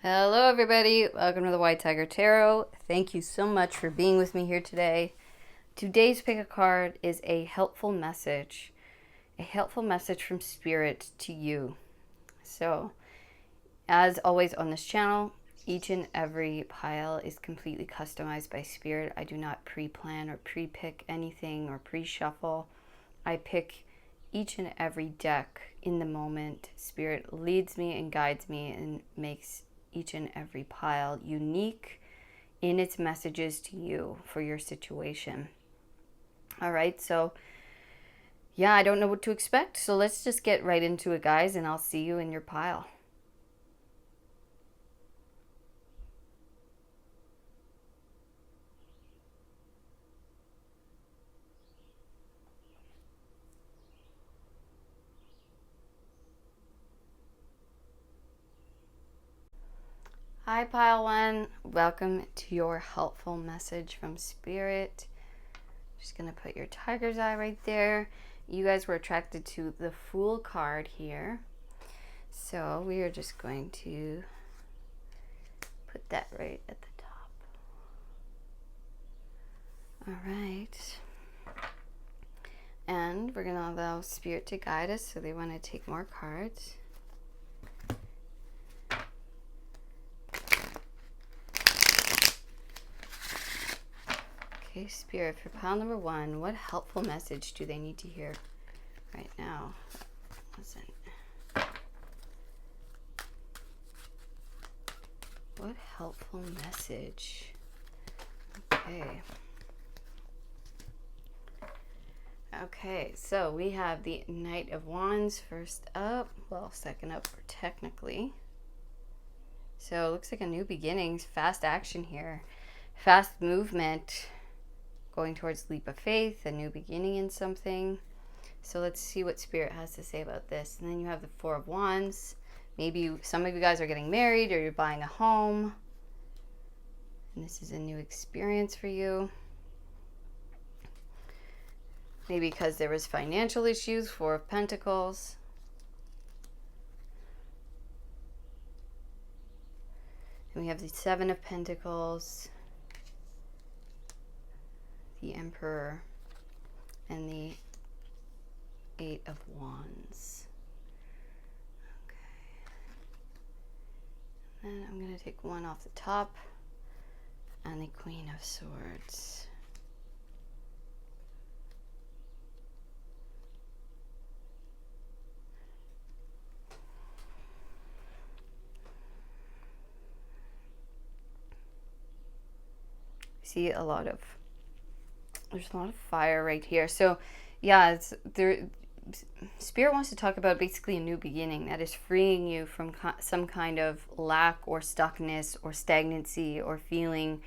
Hello everybody, welcome to the White Tiger Tarot. Thank you so much for being with me here today. Today's pick a card is a helpful message from Spirit to you. So, as always on this channel, each and every pile is completely customized by Spirit. I do not pre-plan or pre-pick anything or pre-shuffle. I pick each and every deck in the moment. Spirit leads me and guides me and makes each and every pile unique in its messages to you for your situation. All right, so yeah, I don't know what to expect, so let's just get right into it, guys, and I'll see you in your pile. Hi, pile one. Welcome to your helpful message from Spirit. Just gonna put your tiger's eye right there. You guys were attracted to the Fool card here, so we are just going to put that right at the top. All right, and we're gonna allow Spirit to guide us, so they want to take more cards. Okay, Spirit, for pile number one, what helpful message do they need to hear right now? Listen. What helpful message? Okay. Okay, so we have the Knight of Wands first up. Well, second up technically. So it looks like a new beginnings, fast action here. Fast movement. Going towards leap of faith, a new beginning in something. So let's see what Spirit has to say about this. And then you have the Four of Wands. Maybe some of you guys are getting married or you're buying a home. And this is a new experience for you. Maybe because there was financial issues, Four of Pentacles. And we have the Seven of Pentacles, the Emperor, and the Eight of Wands. Okay. Then I'm going to take one off the top, and the Queen of Swords. See there's a lot of fire right here. So yeah, it's there. Spirit wants to talk about basically a new beginning that is freeing you from some kind of lack or stuckness or stagnancy or feeling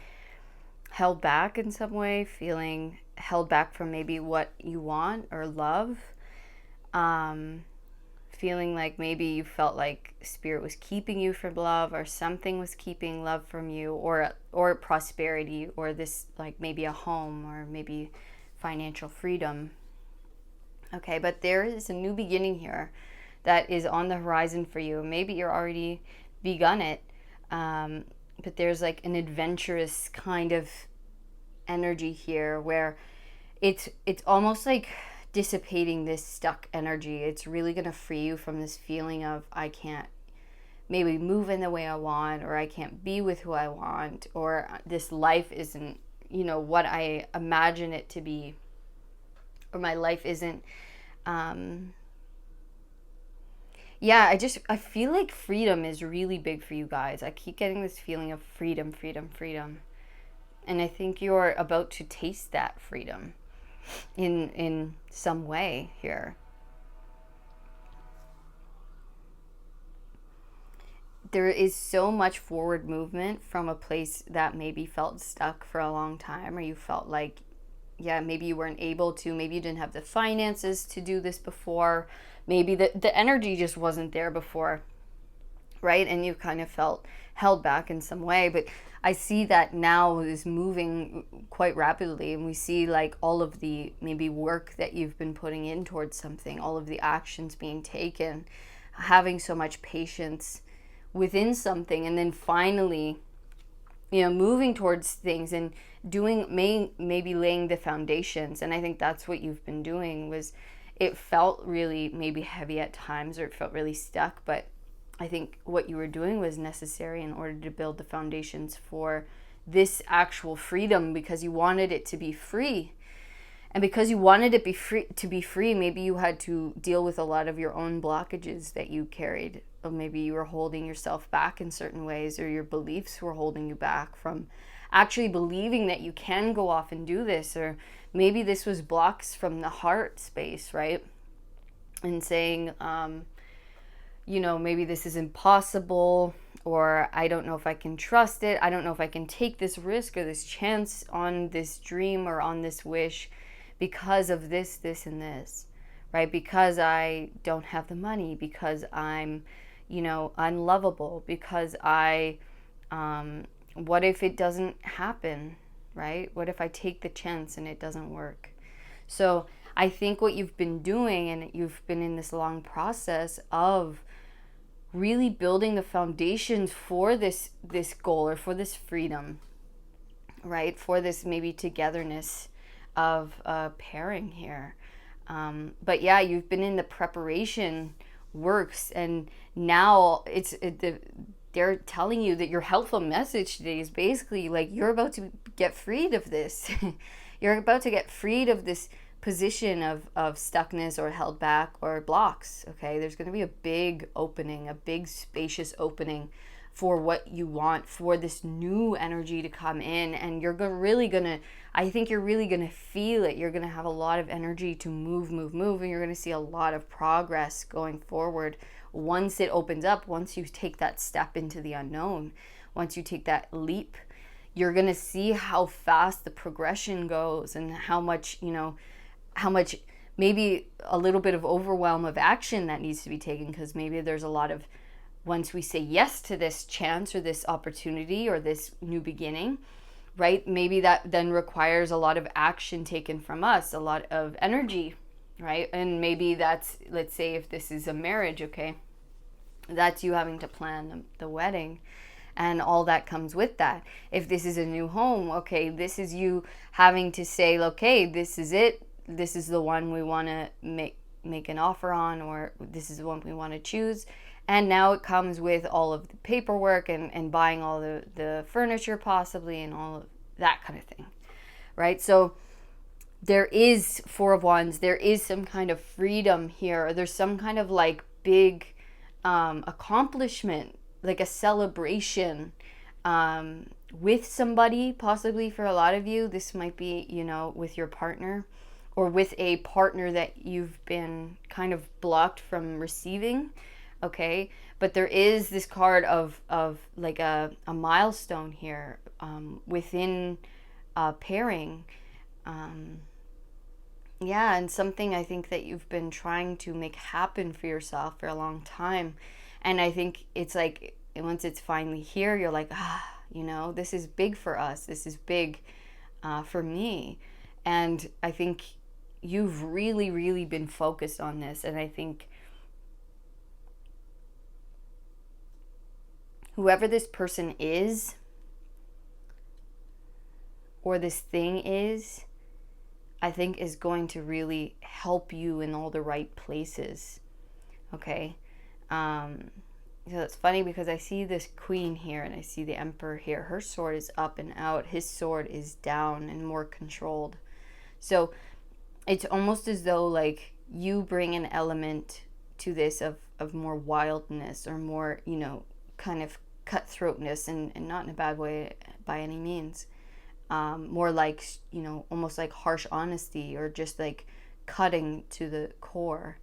held back in some way, feeling held back from maybe what you want or love, feeling like maybe you felt like Spirit was keeping you from love, or something was keeping love from you, or prosperity, or this, like maybe a home, or maybe financial freedom. Okay, but there is a new beginning here that is on the horizon for you. Maybe you're already begun it, but there's like an adventurous kind of energy here where it's almost like dissipating this stuck energy. It's really going to free you from this feeling of I can't maybe move in the way I want, or I can't be with who I want, or this life isn't, what I imagine it to be, or my life isn't. I feel like freedom is really big for you guys. I keep getting this feeling of freedom. And I think you're about to taste that freedom in some way here. There is so much forward movement from a place that maybe felt stuck for a long time, or you felt like, maybe you weren't able to, maybe you didn't have the finances to do this before, maybe the energy just wasn't there before, right? And you kind of felt held back in some way, but I see that now is moving quite rapidly, and we see like all of the maybe work that you've been putting in towards something, all of the actions being taken, having so much patience within something, and then finally, moving towards things and doing, maybe laying the foundations. And I think that's what you've been doing. Was it felt really maybe heavy at times, or it felt really stuck, but I think what you were doing was necessary in order to build the foundations for this actual freedom, because you wanted it to be free. And because you wanted it to be free, maybe you had to deal with a lot of your own blockages that you carried. Or maybe you were holding yourself back in certain ways, or your beliefs were holding you back from actually believing that you can go off and do this. Or maybe this was blocks from the heart space, right? And saying, maybe this is impossible, or I don't know if I can trust it. I don't know if I can take this risk or this chance on this dream or on this wish because of this, this, and this, right? Because I don't have the money, because I'm, unlovable, because what if it doesn't happen, right? What if I take the chance and it doesn't work? So I think what you've been doing, and you've been in this long process of really building the foundations for this goal, or for this freedom, right? For this maybe togetherness of pairing here. But yeah, you've been in the preparation works, and now they're telling you that your helpful message today is basically like, you're about to get freed of this. You're about to get freed of this position of stuckness, or held back, or blocks. Okay, there's going to be a big opening, a big spacious opening for what you want, for this new energy to come in. And I think you're really gonna feel it. You're gonna have a lot of energy to move, and you're gonna see a lot of progress going forward once it opens up. Once you take that step into the unknown, once you take that leap, you're gonna see how fast the progression goes, and how much maybe a little bit of overwhelm of action that needs to be taken, because maybe there's a lot of, once we say yes to this chance, or this opportunity, or this new beginning, right? Maybe that then requires a lot of action taken from us, a lot of energy, right? And maybe that's, let's say if this is a marriage, okay, that's you having to plan the wedding and all that comes with that. If this is a new home, okay, this is you having to say, okay, this is it. This is the one we want to make an offer on, or this is the one we want to choose. And now it comes with all of the paperwork, and buying all the furniture possibly, and all of that kind of thing, right? So there is Four of Wands. There is some kind of freedom here. There's some kind of like big accomplishment, like a celebration with somebody, possibly for a lot of you. This might be, with your partner, or with a partner that you've been kind of blocked from receiving. Okay, but there is this card of like a milestone here within pairing. Yeah, and something I think that you've been trying to make happen for yourself for a long time. And I think it's like, once it's finally here, you're like, this is big for us. This is big for me. And I think you've really, really been focused on this. And I think whoever this person is, or this thing is, I think is going to really help you in all the right places. Okay. So it's funny, because I see this queen here, and I see the emperor here. Her sword is up and out. His sword is down and more controlled. So it's almost as though like you bring an element to this of more wildness, or more, kind of cutthroatness, and not in a bad way by any means. More like, almost like harsh honesty, or just like cutting to the core.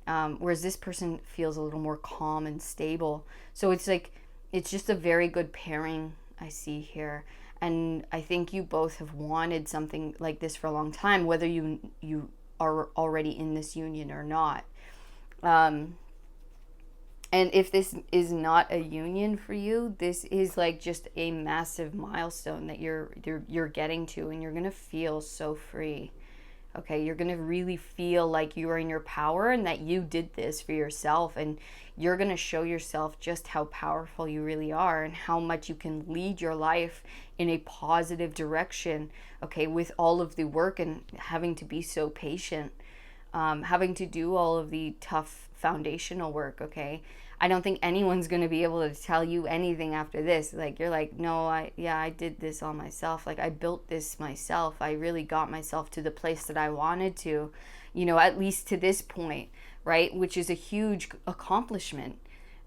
Whereas this person feels a little more calm and stable. So it's like, it's just a very good pairing I see here. And I think you both have wanted something like this for a long time, whether you are already in this union or not. And if this is not a union for you, this is like just a massive milestone that you're getting to, and you're gonna feel so free. Okay, you're gonna really feel like you are in your power, and that you did this for yourself, and you're going to show yourself just how powerful you really are and how much you can lead your life in a positive direction, okay, with all of the work and having to be so patient, having to do all of the tough foundational work, okay? I don't think anyone's going to be able to tell you anything after this. Like, you're like, no, I did this all myself. Like, I built this myself. I really got myself to the place that I wanted to, at least to this point, right? Which is a huge accomplishment,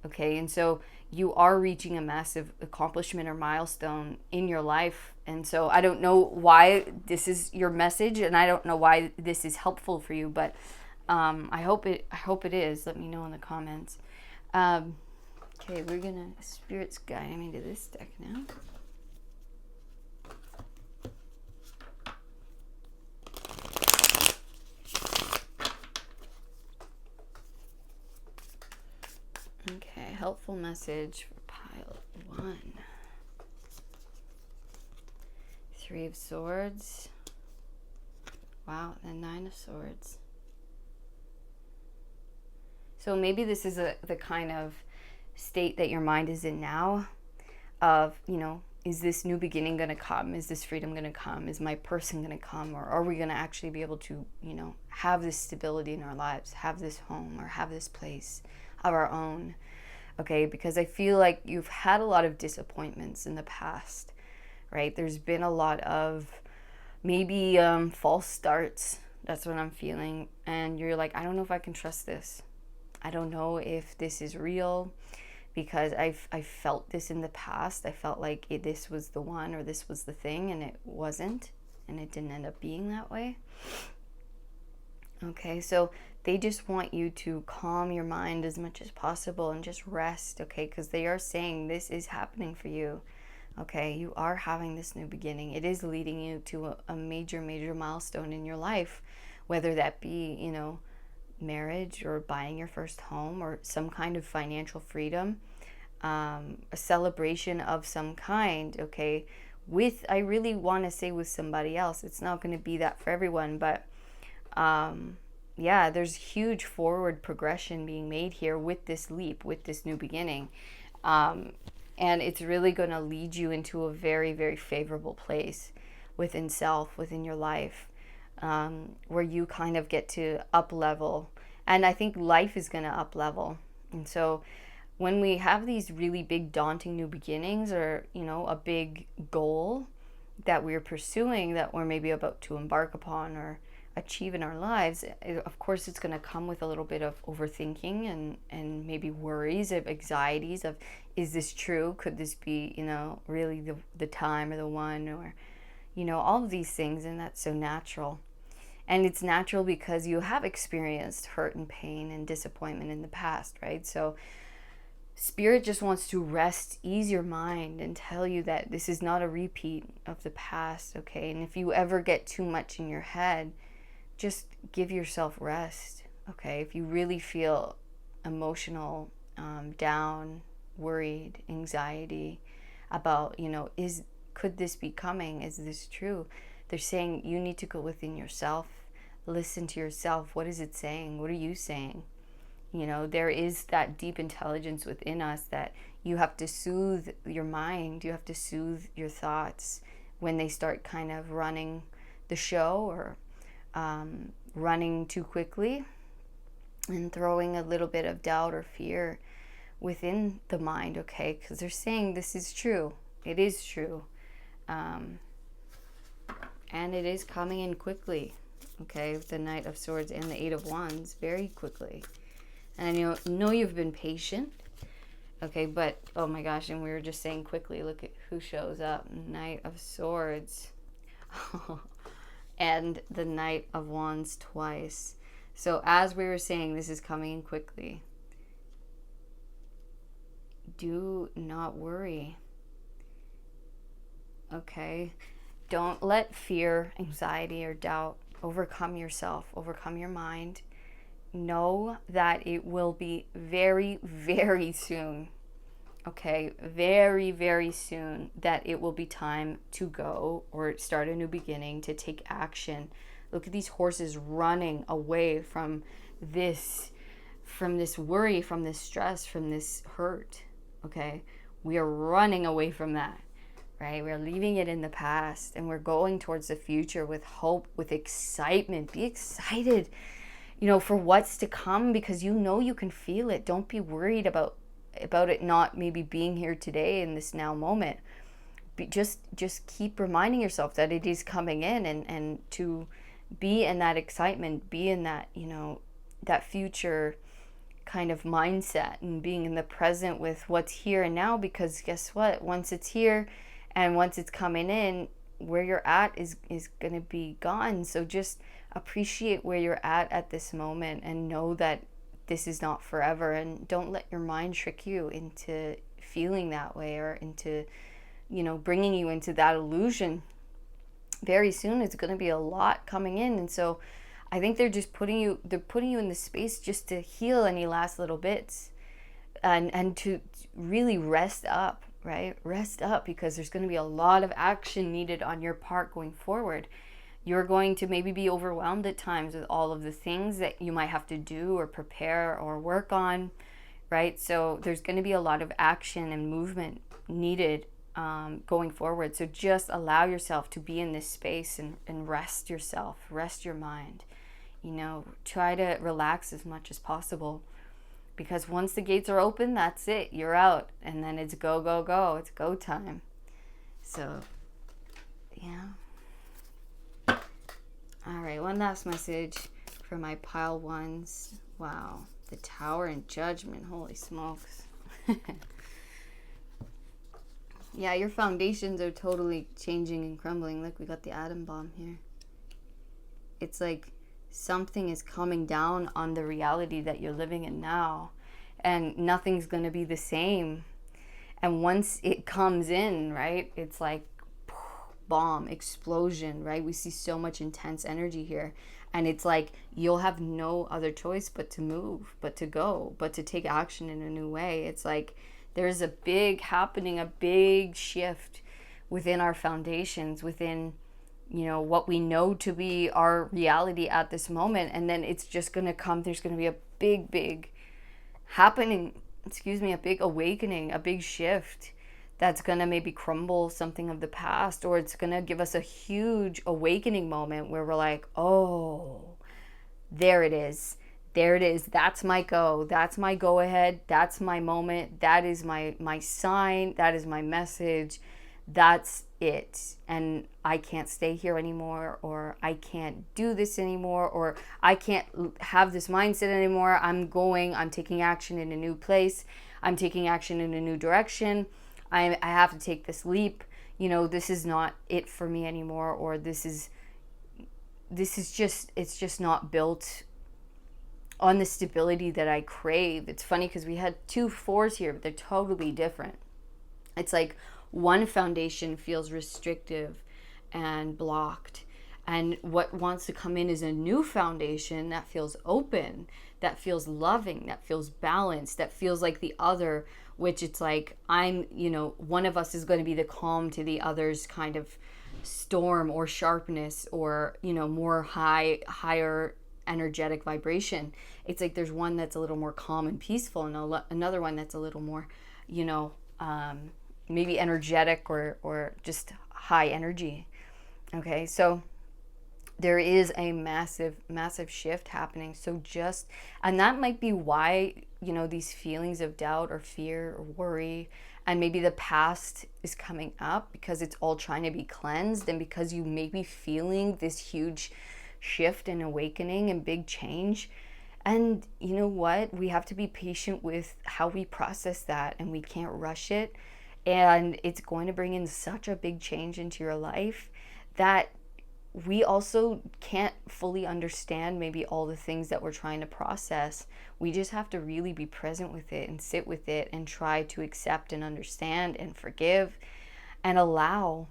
okay? And so you are reaching a massive accomplishment or milestone in your life. And so I don't know why this is your message, and I don't know why this is helpful for you, but I hope it is. Let me know in the comments. Okay, we're gonna, Spirit's guiding me to this deck now. Okay, helpful message for pile 1. 3 of Swords. Wow, and 9 of Swords. So maybe this is the kind of state that your mind is in now of, is this new beginning going to come? Is this freedom going to come? Is my person going to come? Or are we going to actually be able to, have this stability in our lives, have this home or have this place of our own? Okay, because I feel like you've had a lot of disappointments in the past, right? There's been a lot of maybe false starts. That's what I'm feeling. And you're like, I don't know if I can trust this. I don't know if this is real, because I felt this in the past. I felt like this was the one or this was the thing, and it wasn't, and it didn't end up being that way. Okay, so they just want you to calm your mind as much as possible and just rest, okay, because they are saying this is happening for you. Okay, you are having this new beginning. It is leading you to a major, major milestone in your life, whether that be, marriage or buying your first home or some kind of financial freedom, a celebration of some kind, okay, I really want to say with somebody else. It's not going to be that for everyone, but there's huge forward progression being made here with this leap, with this new beginning, and it's really going to lead you into a very, very favorable place within self, within your life, where you kind of get to up level. And I think life is going to up level. And so when we have these really big daunting new beginnings, or a big goal that we're pursuing, that we're maybe about to embark upon or achieve in our lives, of course it's going to come with a little bit of overthinking and maybe worries, of anxieties of, is this true? Could this be really the time or the one, or all of these things. And that's so natural. And it's natural because you have experienced hurt and pain and disappointment in the past, right? So Spirit just wants to ease your mind and tell you that this is not a repeat of the past, okay? And if you ever get too much in your head, just give yourself rest, okay? If you really feel emotional, down, worried, anxiety about, could this be coming? Is this true? They're saying you need to go within yourself, listen to yourself. What is it saying? What are you saying? There is that deep intelligence within us that you have to soothe your mind. You have to soothe your thoughts when they start kind of running the show, or running too quickly and throwing a little bit of doubt or fear within the mind, okay? Because they're saying this is true. It is true. And it is coming in quickly, okay, with the Knight of Swords and the 8 of Wands, very quickly. And I know you've been patient, okay, but, oh my gosh, and we were just saying quickly, look at who shows up. Knight of Swords and the Knight of Wands twice. So as we were saying, this is coming in quickly. Do not worry, okay? Don't let fear, anxiety, or doubt overcome yourself, overcome your mind. Know that it will be very, very soon, okay? Very, very soon, that it will be time to go or start a new beginning, to take action. Look at these horses running away from this from this worry, from this stress, from this hurt. Okay, we are running away from that, right? We're leaving it in the past and we're going towards the future with hope, with excitement. Be excited, for what's to come, because you can feel it. Don't be worried about it not maybe being here today in this now moment. Just keep reminding yourself that it is coming in, and to be in that excitement, be in that, that future kind of mindset, and being in the present with what's here and now, because guess what? Once it's here and once it's coming in, where you're at is going to be gone. So just appreciate where you're at this moment, and know that this is not forever, and don't let your mind trick you into feeling that way, or into bringing you into that illusion. Very soon it's going to be a lot coming in, and so I think they're putting you in the space just to heal any last little bits, and to really rest up, right? Rest up, because there's going to be a lot of action needed on your part going forward. You're going to maybe be overwhelmed at times with all of the things that you might have to do or prepare or work on, right? So there's going to be a lot of action and movement needed going forward. So just allow yourself to be in this space, and rest yourself, rest your mind. Try to relax as much as possible, because once the gates are open, that's it. You're out, and then it's go, go, go. It's go time. So, yeah. All right, one last message for my pile ones. Wow, the Tower and Judgment. Holy smokes. Yeah, your foundations are totally changing and crumbling. Look, we got the atom bomb here. It's like something is coming down on the reality that you're living in now, and nothing's going to be the same. And once it comes in, right, it's like bomb, explosion, right? We see so much intense energy here. And it's like you'll have no other choice but to move, but to go, but to take action in a new way. It's like there's a big shift within our foundations, within, what we know to be our reality at this moment. And then it's just going to come, there's going to be a big happening, a big awakening, a big shift that's going to maybe crumble something of the past, or it's going to give us a huge awakening moment where we're like, oh, there it is. There it is. That's my go. That's my go ahead. That's my moment. That is my sign. That is my message. That's it. And I can't stay here anymore, or I can't do this anymore, or I can't have this mindset anymore. I'm taking action in a new place. I'm taking action in a new direction. I have to take this leap. This is not it for me anymore, or this is just not built on the stability that I crave. It's funny because we had 2 4s here, but they're totally different. It's like one foundation feels restrictive and blocked, and what wants to come in is a new foundation that feels open, that feels loving, that feels balanced, that feels like the other, which it's like one of us is going to be the calm to the other's kind of storm or sharpness, or more higher energetic vibration. It's like there's one that's a little more calm and peaceful, and another one that's a little more maybe energetic, or just high energy. Okay, so there is a massive shift happening. So and that might be why these feelings of doubt or fear or worry, and maybe the past is coming up, because it's all trying to be cleansed, and because you may be feeling this huge shift and awakening and big change. And you know what? We have to be patient with how we process that, and we can't rush it. And it's going to bring in such a big change into your life that we also can't fully understand maybe all the things that we're trying to process. We just have to really be present with it and sit with it and try to accept and understand and forgive and allow,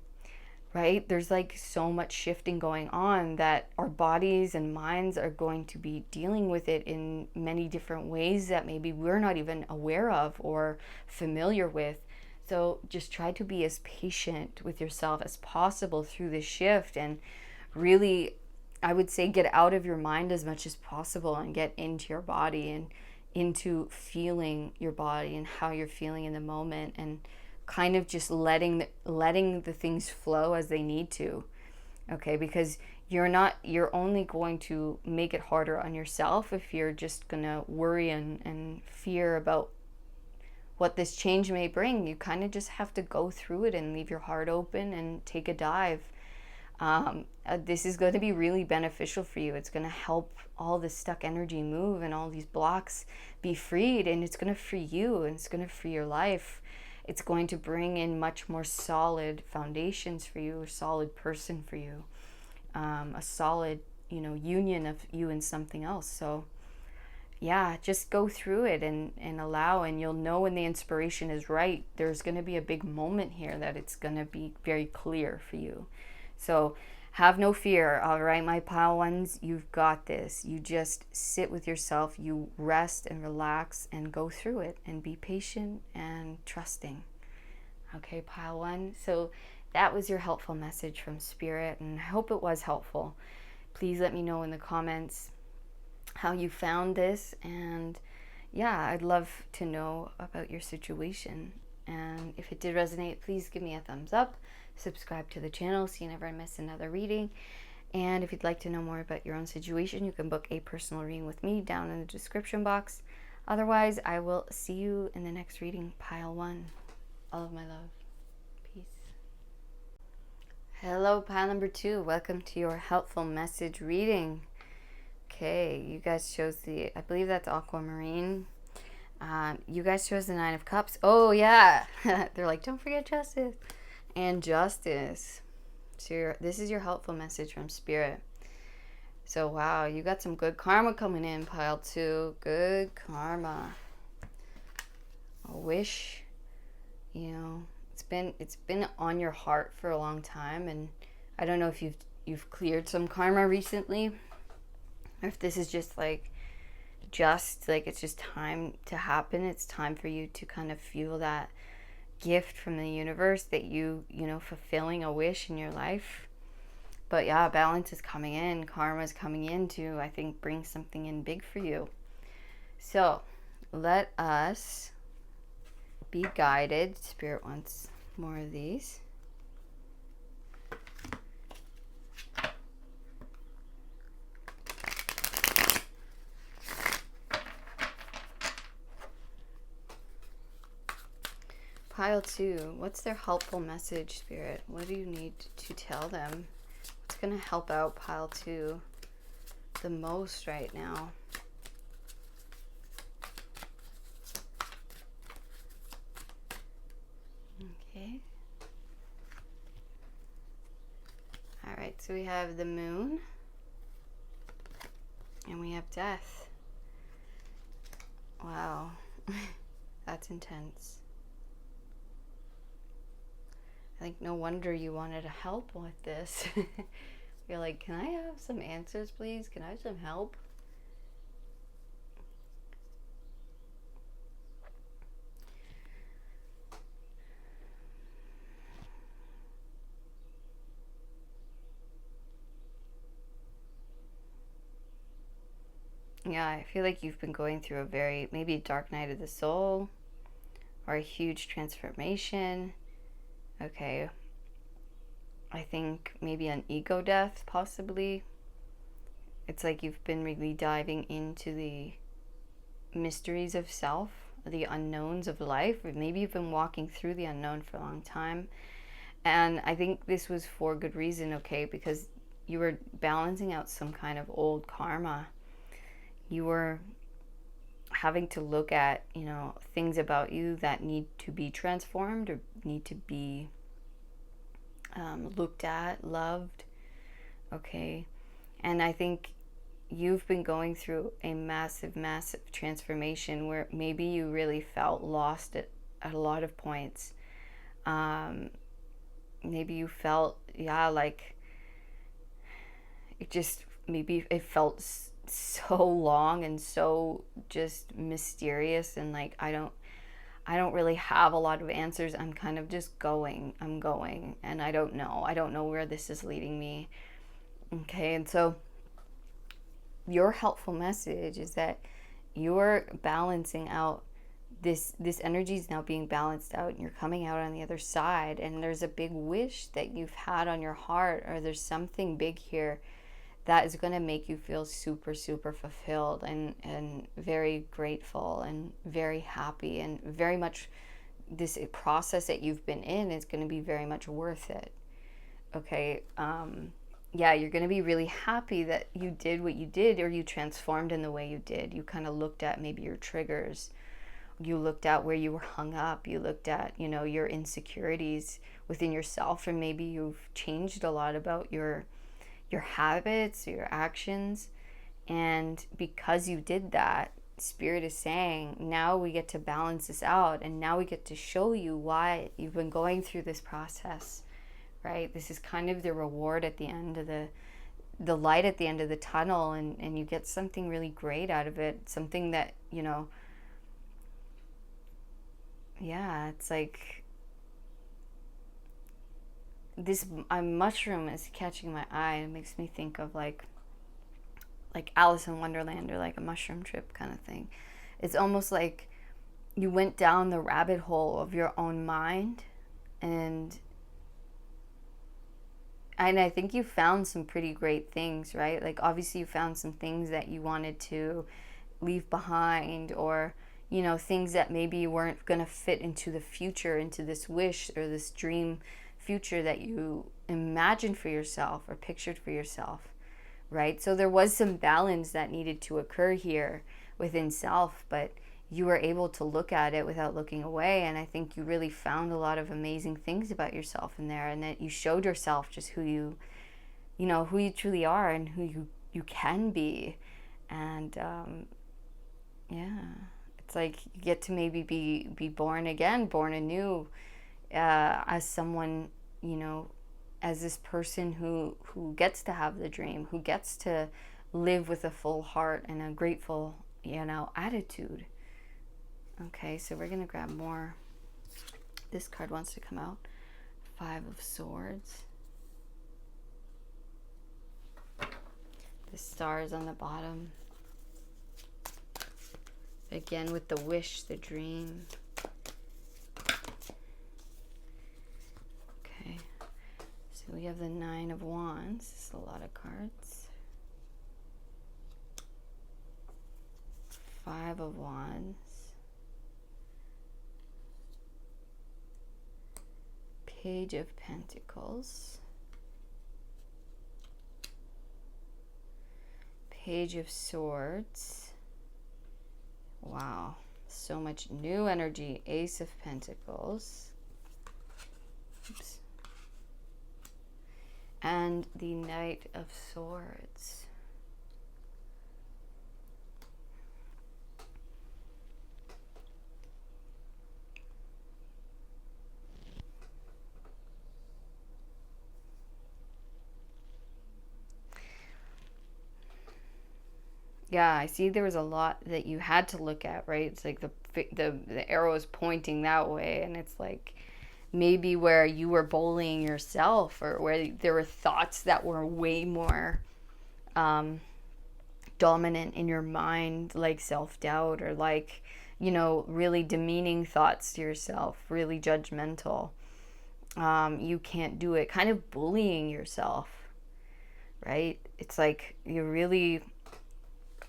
right? There's like so much shifting going on that our bodies and minds are going to be dealing with it in many different ways that maybe we're not even aware of or familiar with. So just try to be as patient with yourself as possible through this shift, and really, I would say, get out of your mind as much as possible and get into your body, and into feeling your body and how you're feeling in the moment, and kind of just letting the things flow as they need to. Okay, because you're only going to make it harder on yourself if you're just gonna worry and fear about what this change may bring. You kind of just have to go through it and leave your heart open and take a dive. This is going to be really beneficial for you. It's going to help all this stuck energy move and all these blocks be freed, and it's going to free you, and it's going to free your life. It's going to bring in much more solid foundations for you, a solid person for you, a solid, union of you and something else. So yeah, just go through it and allow, and you'll know when the inspiration is right. There's going to be a big moment here that it's going to be very clear for you. So have no fear, all right, my pile ones, you've got this. You just sit with yourself, you rest and relax and go through it and be patient and trusting. Okay, pile one. So that was your helpful message from Spirit, and I hope it was helpful. Please let me know in the comments how you found this, and yeah, I'd love to know about your situation. And if it did resonate, please give me a thumbs up, subscribe to the channel so you never miss another reading. And if you'd like to know more about your own situation, you can book a personal reading with me down in the description box. Otherwise, I will see you in the next reading, pile one. All of my love. Peace. Hello, pile number 2. Welcome to your helpful message reading. Okay, you guys chose I believe that's aquamarine. You guys chose the 9 of Cups. Oh, yeah. They're like, don't forget justice. And justice. So this is your helpful message from Spirit. So, wow, you got some good karma coming in, pile 2. Good karma. A wish, it's been on your heart for a long time, and I don't know if you've cleared some karma recently, or if this is just like it's just time to happen. It's time for you to kind of feel that gift from the universe that fulfilling a wish in your life. But yeah, balance is coming in, karma is coming in to, I think, bring something in big for you. So let us be guided. Spirit wants more of these. Pile 2, what's their helpful message, Spirit? What do you need to tell them? What's going to help out pile 2 the most right now? Okay. All right, so we have the moon, and we have death. Wow, that's intense. I think no wonder you wanted to help with this. You're like, can I have some answers, please? Can I have some help? Yeah, I feel like you've been going through a very, maybe dark night of the soul, or a huge transformation. Okay, I think maybe an ego death, possibly. It's like you've been really diving into the mysteries of self, the unknowns of life, or maybe you've been walking through the unknown for a long time. And I think this was for good reason, okay, because you were balancing out some kind of old karma. You were having to look at, things about you that need to be transformed or need to be looked at, loved, okay? And I think you've been going through a massive, massive transformation where maybe you really felt lost at a lot of points. Maybe you felt, like it just, maybe it felt so long and so just mysterious, and like I don't really have a lot of answers. I'm kind of just going, and I don't know where this is leading me. Okay, and so your helpful message is that you're balancing out. This energy is now being balanced out, and you're coming out on the other side, and there's a big wish that you've had on your heart, or there's something big here that is going to make you feel super, super fulfilled and very grateful and very happy, and very much this process that you've been in is going to be very much worth it. Okay. Yeah, you're going to be really happy that you did what you did, or you transformed in the way you did. You kind of looked at maybe your triggers. You looked at where you were hung up. You looked at, your insecurities within yourself, and maybe you've changed a lot about your habits, your actions. And because you did that, Spirit is saying, now we get to balance this out, and now we get to show you why you've been going through this process, right? This is kind of the reward at the end of the light at the end of the tunnel, and you get something really great out of it, something that, yeah, it's like this mushroom is catching my eye. It makes me think of like Alice in Wonderland, or like a mushroom trip kind of thing. It's almost like you went down the rabbit hole of your own mind, and I think you found some pretty great things, right? Like obviously you found some things that you wanted to leave behind, or things that maybe you weren't going to fit into the future, into this wish or this dream future that you imagined for yourself or pictured for yourself, right? So there was some balance that needed to occur here within self, but you were able to look at it without looking away. And I think you really found a lot of amazing things about yourself in there, and that you showed yourself just who you truly are, and who you can be. And yeah, it's like you get to maybe be born again, born anew, as someone, as this person who gets to have the dream, who gets to live with a full heart and a grateful, attitude. Okay, so we're gonna grab more. This card wants to come out. 5 of Swords. The stars on the bottom. Again with the wish, the dream. Okay, so we have the 9 of Wands. This is a lot of cards. 5 of Wands. Page of Pentacles. Page of Swords. Wow, so much new energy. Ace of Pentacles. Oops. And the Knight of Swords. Yeah, I see there was a lot that you had to look at, right? It's like the arrow is pointing that way, and it's like maybe where you were bullying yourself, or where there were thoughts that were way more dominant in your mind, like self-doubt, or like, really demeaning thoughts to yourself, really judgmental. You can't do it, kind of bullying yourself, right? It's like you really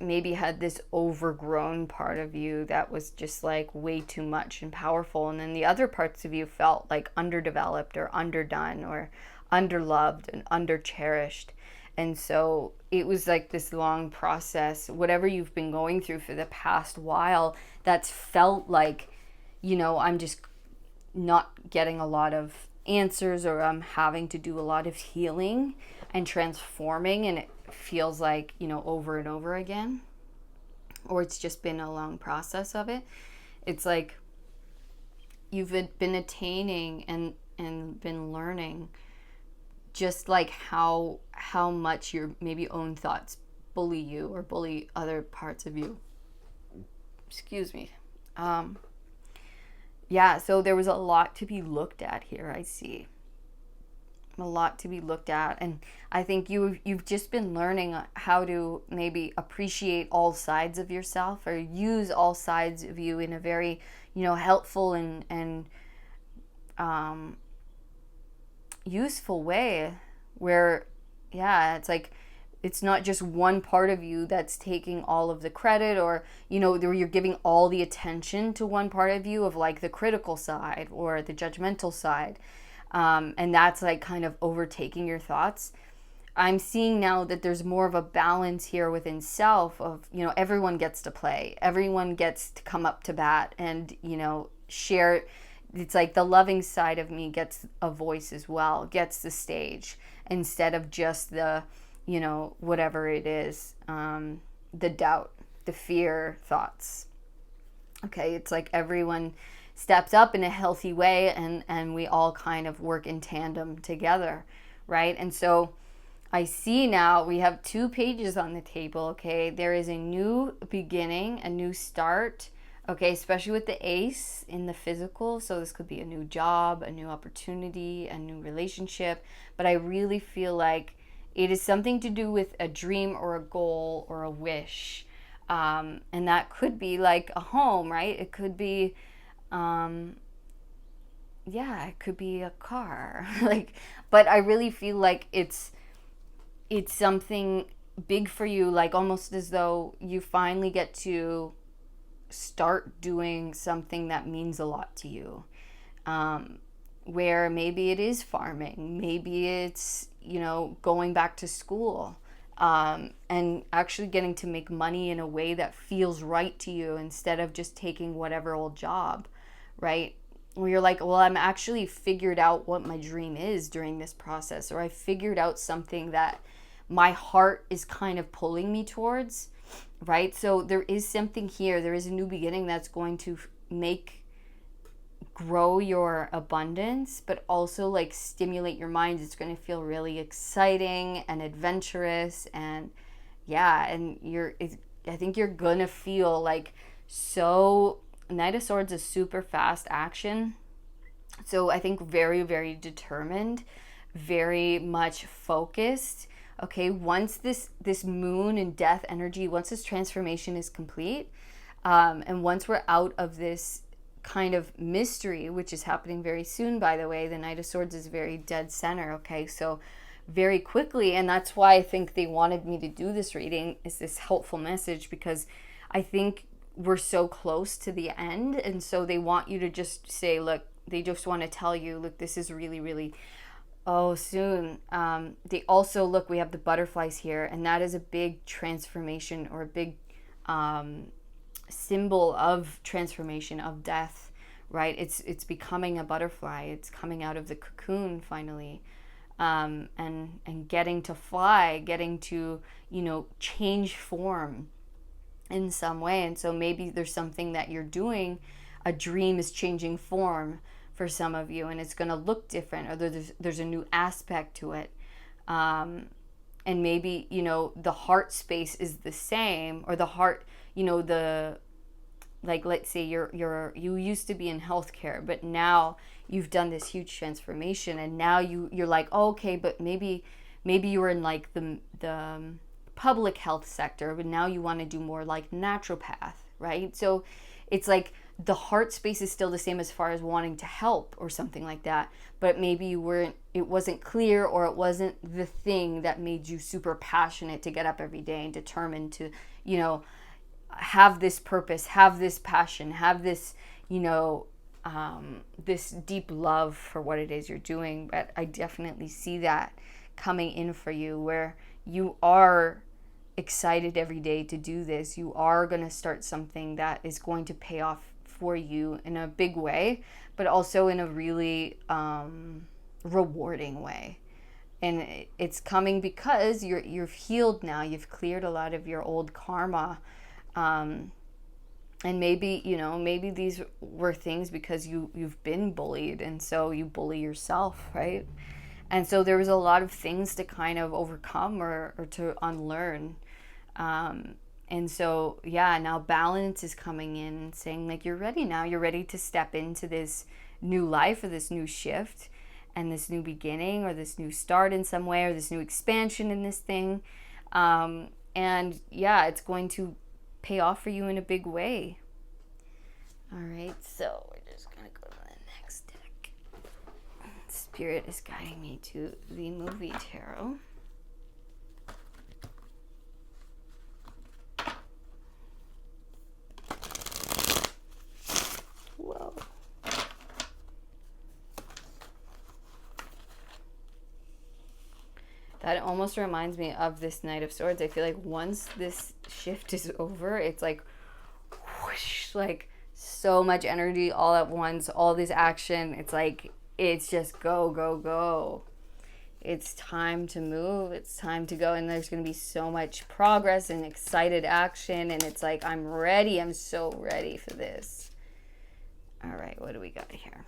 maybe had this overgrown part of you that was just like way too much and powerful, and then the other parts of you felt like underdeveloped or underdone or underloved and undercherished. And so it was like this long process, whatever you've been going through for the past while, that's felt like, I'm just not getting a lot of answers, or I'm having to do a lot of healing and transforming, and it feels like, over and over again, or it's just been a long process of it. It's like you've been attaining and been learning just like how much your maybe own thoughts bully you or bully other parts of you. Excuse me. Yeah, so there was a lot to be looked at here, I see. a lot to be looked at. And I think you've just been learning how to maybe appreciate all sides of yourself, or use all sides of you in a very, helpful and useful way, where, yeah, it's like, it's not just one part of you that's taking all of the credit, or you're giving all the attention to one part of you, of like the critical side or the judgmental side, and that's like kind of overtaking your thoughts. I'm seeing now that there's more of a balance here within self of, everyone gets to play, everyone gets to come up to bat and, share. It's like the loving side of me gets a voice as well, gets the stage, instead of just the, whatever it is, the doubt, the fear thoughts. Okay, it's like everyone steps up in a healthy way, and we all kind of work in tandem together, right? And so I see now we have 2 pages on the table, okay? There is a new beginning, a new start, okay? Especially with the ace in the physical. So this could be a new job, a new opportunity, a new relationship. But I really feel like it is something to do with a dream or a goal or a wish. And that could be like a home, right? It could be, it could be a car. But I really feel like it's something big for you, like almost as though you finally get to start doing something that means a lot to you. Where maybe it is farming, maybe it's, going back to school, and actually getting to make money in a way that feels right to you, instead of just taking whatever old job, right? Where you're like, well, I'm actually figured out what my dream is during this process, or I figured out something that my heart is kind of pulling me towards, right? So there is something here. There is a new beginning that's going to grow your abundance, but also like stimulate your mind. It's going to feel really exciting and adventurous, and and I think you're going to feel like, so Knight of Swords is super fast action. So I think very, very determined, very much focused. Okay, once this moon and death energy, once this transformation is complete, and once we're out of this kind of mystery, which is happening very soon, by the way, the Knight of Swords is very dead center, okay? So very quickly, and that's why I think they wanted me to do this reading, is this helpful message, because I think we're so close to the end, and so they want you to just say, look, they just want to tell you, look, this is really, really, soon. They also, look, we have the butterflies here, and that is a big transformation, or a big symbol of transformation, of death, right? It's becoming a butterfly. It's coming out of the cocoon finally, and getting to fly, getting to, change form in some way. And so maybe there's something that you're doing, a dream is changing form for some of you, and it's going to look different, or there's a new aspect to it. And maybe, the heart space is the same, or the heart, like, let's say you used to be in healthcare, but now you've done this huge transformation, and now you're like, oh, okay, but maybe you were in like the public health sector, but now you want to do more like naturopath, right? So it's like the heart space is still the same as far as wanting to help or something like that, but maybe it wasn't clear, or it wasn't the thing that made you super passionate to get up every day and determined to, have this purpose, have this passion, have this, this deep love for what it is you're doing. But I definitely see that coming in for you, where you are excited every day to do this. You are going to start something that is going to pay off for you in a big way, but also in a really rewarding way. And it's coming because you've healed now. You've cleared a lot of your old karma. And maybe, maybe these were things because you've been bullied, and so you bully yourself, right? And so there was a lot of things to kind of overcome, or to unlearn. And so, now balance is coming in, saying like, you're ready now. You're ready to step into this new life, or this new shift. and this new beginning, or this new start in some way, or this new expansion in this thing. And yeah, it's going to pay off for you in a big way. All right, so we're just going to go to the next deck. Spirit is guiding me to the movie tarot. Whoa. That almost reminds me of this Knight of Swords. I feel like once this shift is over, it's like whoosh, like so much energy all at once, all this action. It's like, it's just go, go, go. It's time to move. It's time to go. And there's going to be so much progress and excited action. And it's like, I'm ready. I'm so ready for this. All right, what do we got here?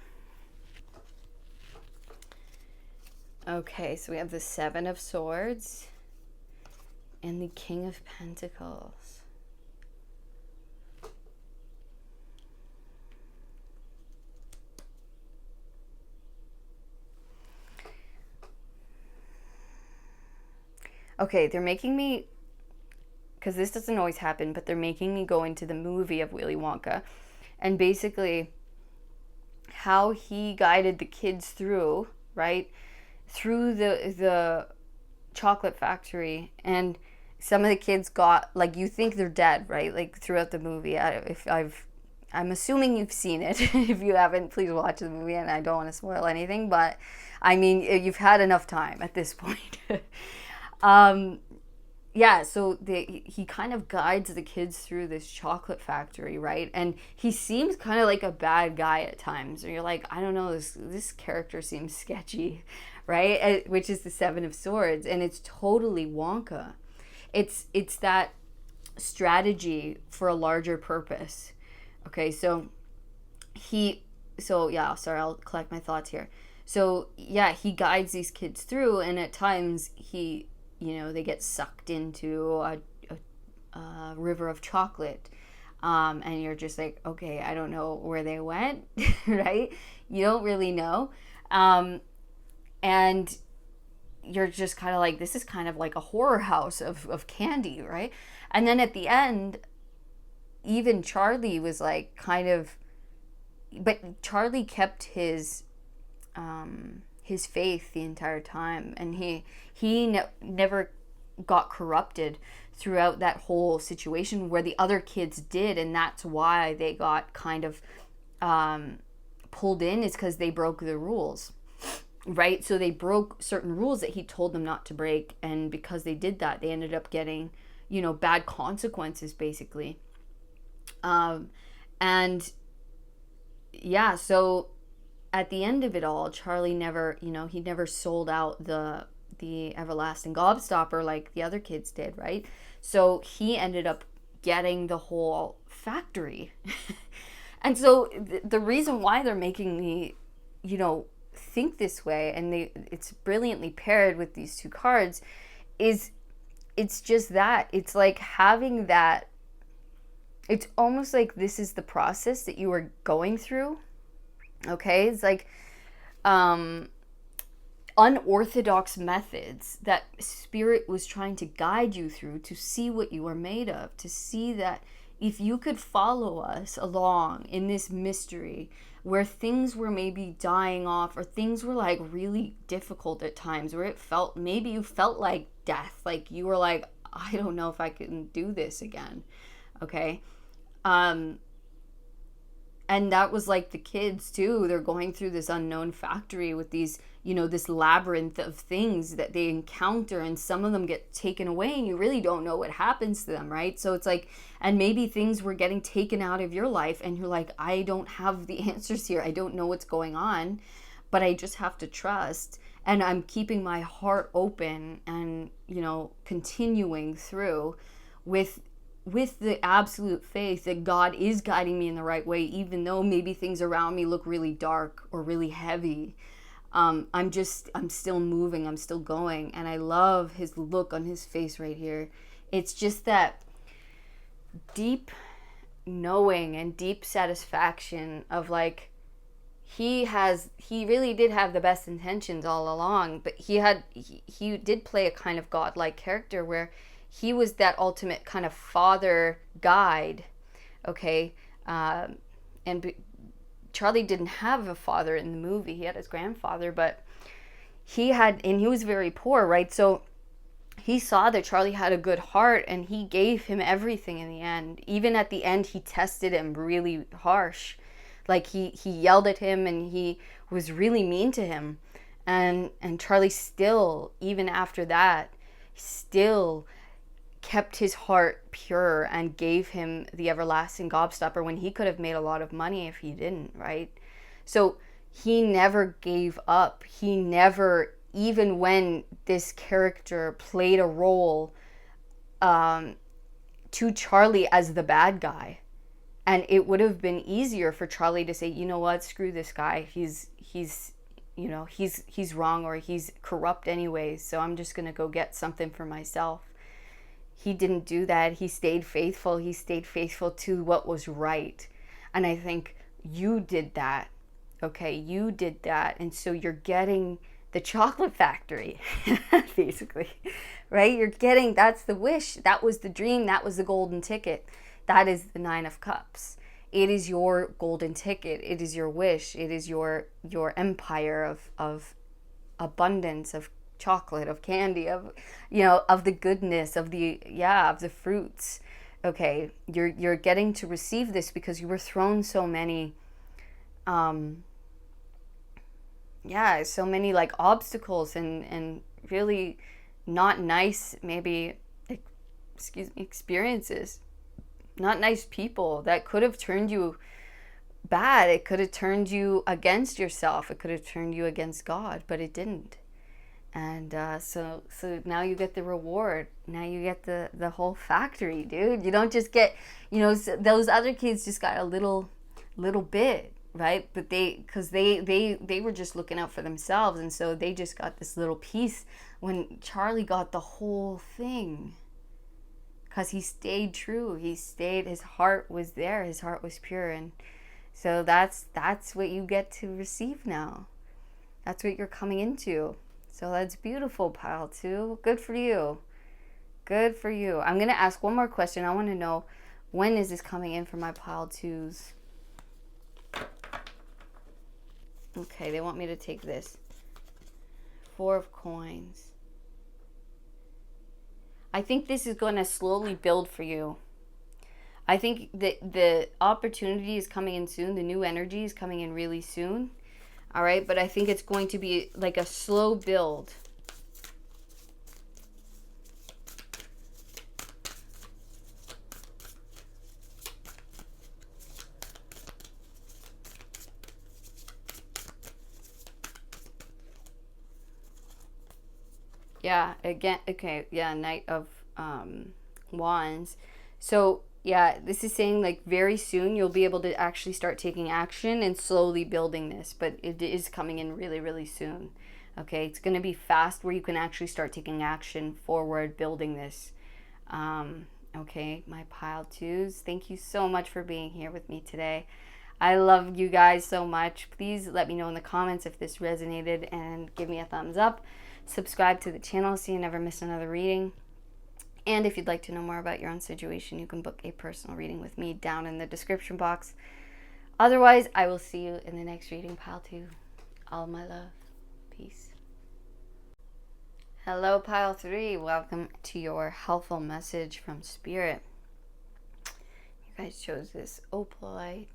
Okay, so we have the Seven of Swords and the King of Pentacles. Okay, they're making me, because this doesn't always happen, but they're making me go into the movie of Willy Wonka. And basically, how he guided the kids through, right? Through the chocolate factory, and some of the kids got, like, you think they're dead, right? Like throughout the movie. I'm assuming you've seen it. If you haven't, please watch the movie, and I don't want to spoil anything, but I mean, you've had enough time at this point. Yeah, so he kind of guides the kids through this chocolate factory, right? And he seems kind of like a bad guy at times. Or you're like, I don't know, this character seems sketchy, right? Which is the Seven of Swords, and it's totally Wonka. It's that strategy for a larger purpose. Okay, so I'll collect my thoughts here. So yeah, he guides these kids through, and at times they get sucked into a river of chocolate. And you're just like, okay, I don't know where they went, right? You don't really know. And you're just kind of like, this is kind of like a horror house of candy, right? And then at the end, even Charlie was like but Charlie kept his faith the entire time, and he never got corrupted throughout that whole situation, where the other kids did, and that's why they got kind of pulled in, is because they broke the rules, right? So they broke certain rules that he told them not to break, and because they did that, they ended up getting bad consequences, basically. And yeah, so at the end of it all, Charlie never, he never sold out the everlasting gobstopper like the other kids did, right? So he ended up getting the whole factory. And so the reason why they're making me, think this way, and it's brilliantly paired with these two cards, is it's just that. It's like having that, it's almost like this is the process that you are going through. Okay, it's like unorthodox methods that Spirit was trying to guide you through, to see what you are made of, to see that if you could follow us along in this mystery where things were maybe dying off, or things were like really difficult at times, where maybe you felt like death, like you were like, I don't know if I can do this again. Okay. And that was like the kids too. They're going through this unknown factory with these, this labyrinth of things that they encounter, and some of them get taken away, and you really don't know what happens to them, right? So it's like, and maybe things were getting taken out of your life, and you're like, I don't have the answers here. I don't know what's going on, but I just have to trust. And I'm keeping my heart open and, continuing through with the absolute faith that God is guiding me in the right way, even though maybe things around me look really dark or really heavy. I'm still moving, I'm still going. And I love his look on his face right here. It's just that deep knowing and deep satisfaction of like, he really did have the best intentions all along, but he did play a kind of godlike character where he was that ultimate kind of father guide. Okay. And Charlie didn't have a father in the movie. He had his grandfather, but and he was very poor, right? So he saw that Charlie had a good heart, and he gave him everything in the end. Even at the end, he tested him really harsh. Like he yelled at him, and he was really mean to him. And Charlie still, even after that, still kept his heart pure and gave him the everlasting gobstopper when he could have made a lot of money if he didn't, right? So he never gave up. He never, even when this character played a role to Charlie as the bad guy, and it would have been easier for Charlie to say, you know what, screw this guy. He's wrong, or he's corrupt anyways, so I'm just gonna go get something for myself. He didn't do that. He stayed faithful. He stayed faithful to what was right. And I think you did that. Okay, you did that. And so you're getting the chocolate factory, basically, right? You're getting, that's the wish. That was the dream. That was the golden ticket. That is the Nine of Cups. It is your golden ticket. It is your wish. It is your empire of abundance, of chocolate, of candy, of of the goodness, of the fruits. Okay, you're getting to receive this because you were thrown so many so many like obstacles and really not nice, maybe, experiences, not nice people that could have turned you bad. It could have turned you against yourself. It could have turned you against God, but it didn't. And so now you get the reward. Now you get the whole factory, dude. You don't just get, those other kids just got a little bit, right? But because they were just looking out for themselves, and so they just got this little piece. When Charlie got the whole thing, because he stayed true. His heart was there. His heart was pure, and so that's what you get to receive now. That's what you're coming into. So that's beautiful, pile 2. Good for you. Good for you. I'm going to ask one more question. I want to know, when is this coming in for my pile 2s? Okay, they want me to take this. 4 of coins. I think this is going to slowly build for you. I think that the opportunity is coming in soon. The new energy is coming in really soon. All right, but I think it's going to be like a slow build. Yeah, again, okay, yeah, Knight of Wands. So yeah, this is saying like very soon you'll be able to actually start taking action and slowly building this, but it is coming in really, really soon. Okay, it's going to be fast where you can actually start taking action forward, building this. Okay, my pile 2s, thank you so much for being here with me today. I love you guys so much. Please let me know in the comments if this resonated and give me a thumbs up. Subscribe to the channel so you never miss another reading. And if you'd like to know more about your own situation, you can book a personal reading with me down in the description box. Otherwise, I will see you in the next reading, pile 2. All my love. Peace. Hello, pile 3. Welcome to your helpful message from Spirit. You guys chose this opalite.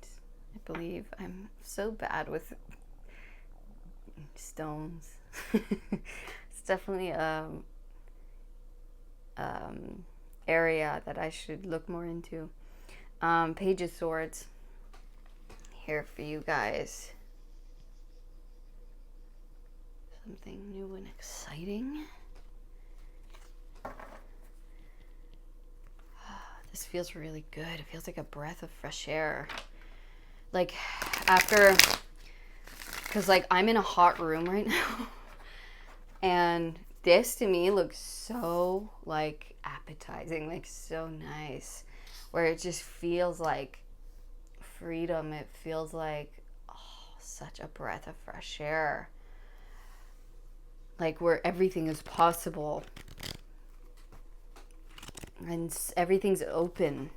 I believe I'm so bad with stones. It's definitely area that I should look more into. Page of Swords here for you guys. Something new and exciting. This feels really good. It feels like a breath of fresh air. Like after, because like I'm in a hot room right now and this to me looks so like appetizing, like so nice, where it just feels like freedom. It feels like such a breath of fresh air. Like where everything is possible. And everything's open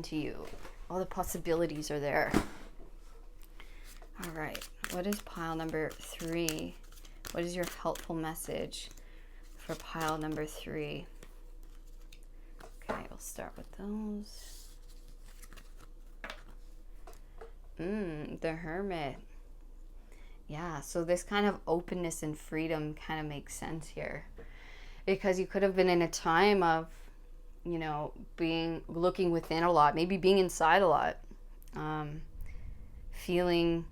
to you. All the possibilities are there. All right. What is pile number 3? What is your helpful message for pile number 3? Okay, we'll start with those. The Hermit. Yeah, so this kind of openness and freedom kind of makes sense here. Because you could have been in a time of, you know, looking within a lot, maybe being inside a lot, feeling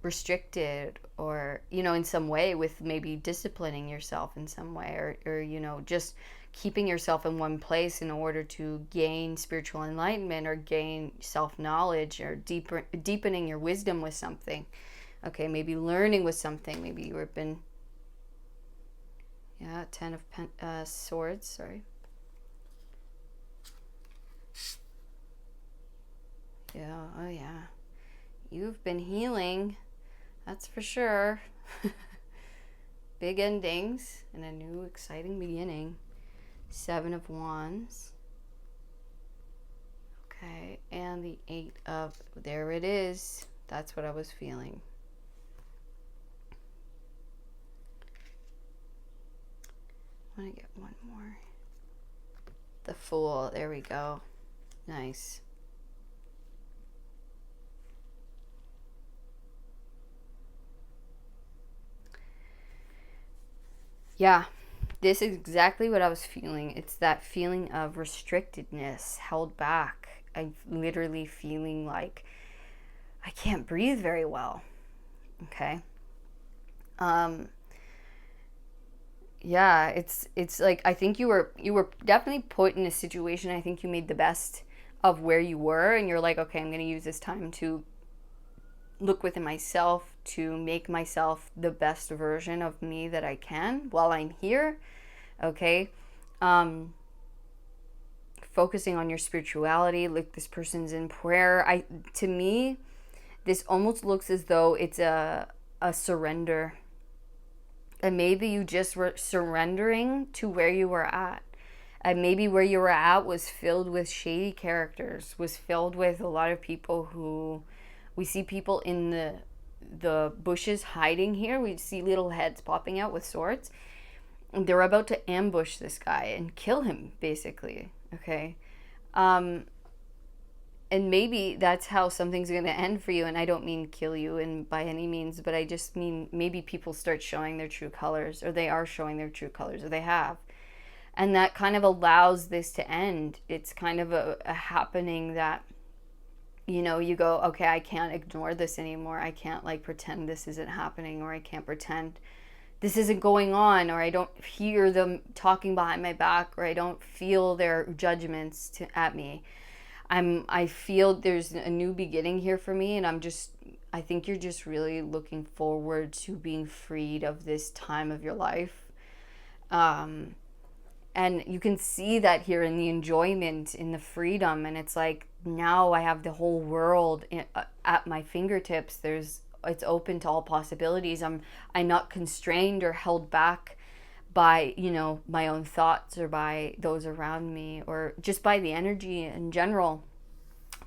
restricted, or, you know, in some way, with maybe disciplining yourself in some way, or you know, just keeping yourself in one place in order to gain spiritual enlightenment or gain self-knowledge, or deepening your wisdom with something. Okay, maybe learning with something. Maybe you have been, yeah, 10 of Swords, sorry. Yeah, oh yeah. You've been healing, that's for sure. Big endings and a new exciting beginning. 7 of Wands. Okay, and the 8 of, there it is. That's what I was feeling. I want to get one more. The Fool, there we go. Nice. Yeah, this is exactly what I was feeling. It's that feeling of restrictedness, held back. I'm literally feeling like I can't breathe very well. Okay. Yeah, it's like, I think you were definitely put in a situation. I think you made the best of where you were, and you're like, okay, I'm going to use this time to look within myself, to make myself the best version of me that I can while I'm here. Okay. Focusing on your spirituality, like this person's in prayer. To me, this almost looks as though it's a surrender. And maybe you just were surrendering to where you were at. And maybe where you were at was filled with shady characters, was filled with a lot of people who, we see people in the bushes hiding here. We see little heads popping out with swords. And they're about to ambush this guy and kill him, basically. Okay. And maybe that's how something's going to end for you. And I don't mean kill you and by any means, but I just mean maybe people start showing their true colors, or they are showing their true colors, or they have. And that kind of allows this to end. It's kind of a happening that, you know, you go, okay, I can't ignore this anymore. I can't like pretend this isn't happening, or I can't pretend this isn't going on, or I don't hear them talking behind my back, or I don't feel their judgments at me. I feel there's a new beginning here for me, and I think you're just really looking forward to being freed of this time of your life. And you can see that here in the enjoyment, in the freedom, and it's like, now I have the whole world at my fingertips. It's open to all possibilities. I'm not constrained or held back by, you know, my own thoughts, or by those around me, or just by the energy in general.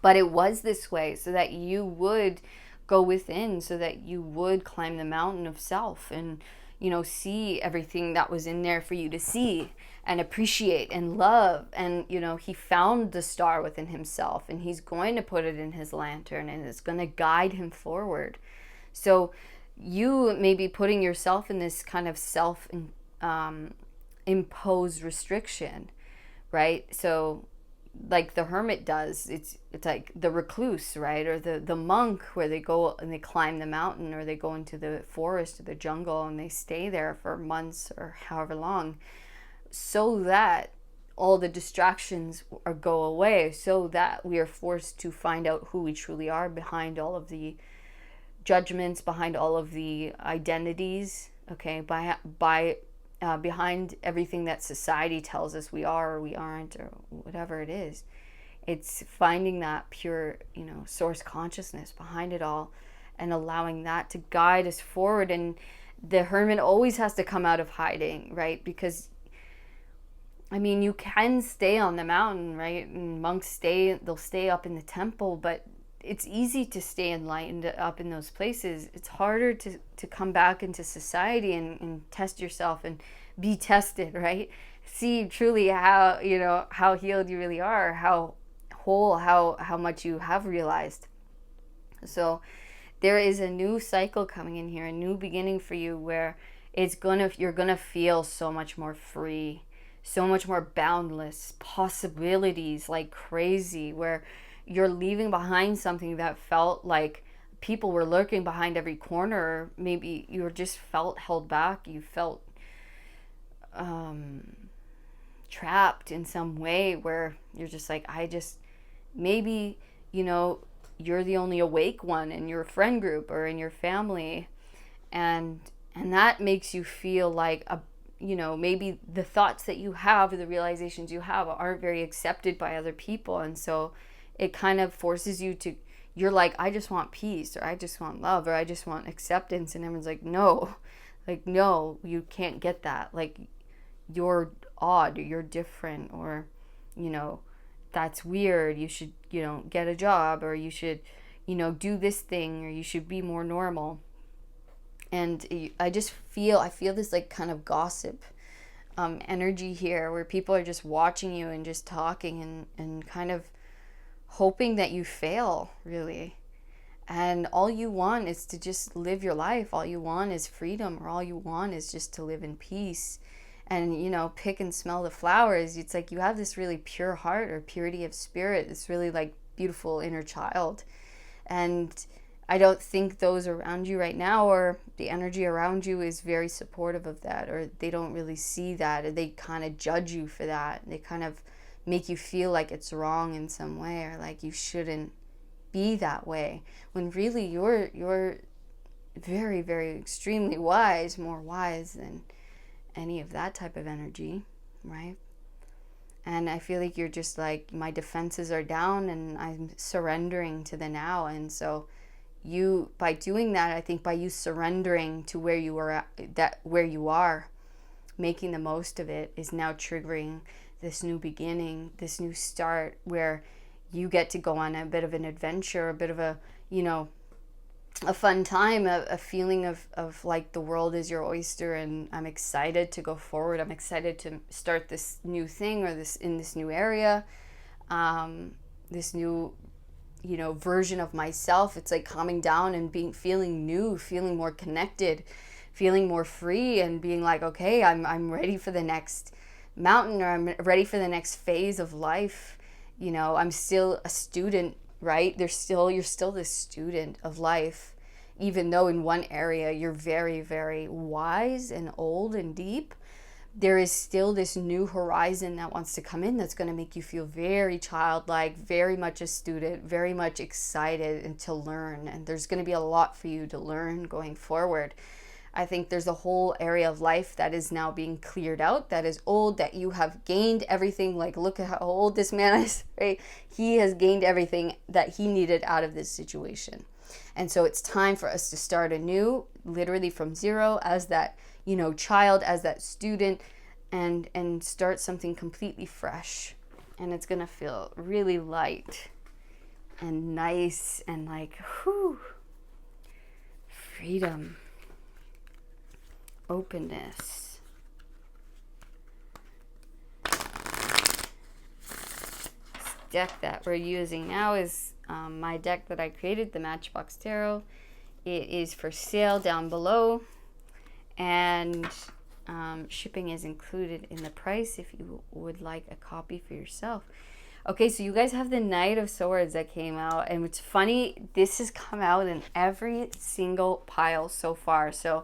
But it was this way so that you would go within, so that you would climb the mountain of self and, you know, see everything that was in there for you to see and appreciate and love. And, you know, he found the star within himself, and he's going to put it in his lantern, and it's going to guide him forward. So you may be putting yourself in this kind of self imposed restriction, right? So like the hermit does, it's like the recluse, right? Or the monk, where they go and they climb the mountain, or they go into the forest or the jungle, and they stay there for months or however long, so that all the distractions go away, so that we are forced to find out who we truly are behind all of the judgments, behind all of the identities, okay, behind everything that society tells us we are or we aren't, or whatever it is. It's finding that pure, source consciousness behind it all and allowing that to guide us forward. And the hermit always has to come out of hiding, right? Because you can stay on the mountain, right? And monks they'll stay up in the temple, but it's easy to stay enlightened up in those places. It's harder to come back into society and test yourself and be tested, right? See truly how healed you really are, how whole, how much you have realized. So there is a new cycle coming in here, a new beginning for you, where you're gonna feel so much more free, so much more boundless possibilities, like crazy, where you're leaving behind something that felt like people were lurking behind every corner. Maybe you were just felt held back. You felt trapped in some way, where you're just like, maybe, you're the only awake one in your friend group or in your family. And that makes you feel like maybe the thoughts that you have, the realizations you have, aren't very accepted by other people. And so it kind of forces you to, you're like, I just want peace, or I just want love, or I just want acceptance. And everyone's like, no, you can't get that. Like, you're odd, or you're different, or, that's weird. You should, get a job, or you should, do this thing, or you should be more normal. And I feel this like kind of gossip energy here, where people are just watching you and just talking and kind of hoping that you fail, really. And all you want is to just live your life. All you want is freedom, or all you want is just to live in peace and, pick and smell the flowers. It's like you have this really pure heart, or purity of spirit, this really like beautiful inner child. And I don't think those around you right now, or the energy around you, is very supportive of that, or they don't really see that, or they kind of judge you for that. They kind of make you feel like it's wrong in some way, or like you shouldn't be that way, when really you're very, very extremely wise, more wise than any of that type of energy, right? And I feel like you're just like, my defenses are down and I'm surrendering to the now. And so you, by doing that, I think by you surrendering to where you are where you are, making the most of it, is now triggering this new beginning, this new start, where you get to go on a bit of an adventure, a bit of a fun time, a feeling of like the world is your oyster, and I'm excited to go forward. I'm excited to start this new thing, or this new area, this new version of myself. It's like calming down and feeling new, feeling more connected, feeling more free, and being like, okay, I'm ready for the next mountain, or I'm ready for the next phase of life. I'm still a student, right? You're still this student of life, even though in one area you're very, very wise and old and deep. There is still this new horizon that wants to come in, that's going to make you feel very childlike, very much a student, very much excited and to learn. And there's going to be a lot for you to learn going forward. I think there's a whole area of life that is now being cleared out, that is old, that you have gained everything. Like, look at how old this man is, right? He has gained everything that he needed out of this situation. And so it's time for us to start anew, literally from zero, as that, child, as that student, and start something completely fresh. And it's going to feel really light and nice and like, whew, freedom. Openness. This deck that we're using now is my deck that I created, the Matchbox Tarot. It is for sale down below, and shipping is included in the price if you would like a copy for yourself. Okay, so you guys have the Knight of Swords that came out, and it's funny, this has come out in every single pile so far. So,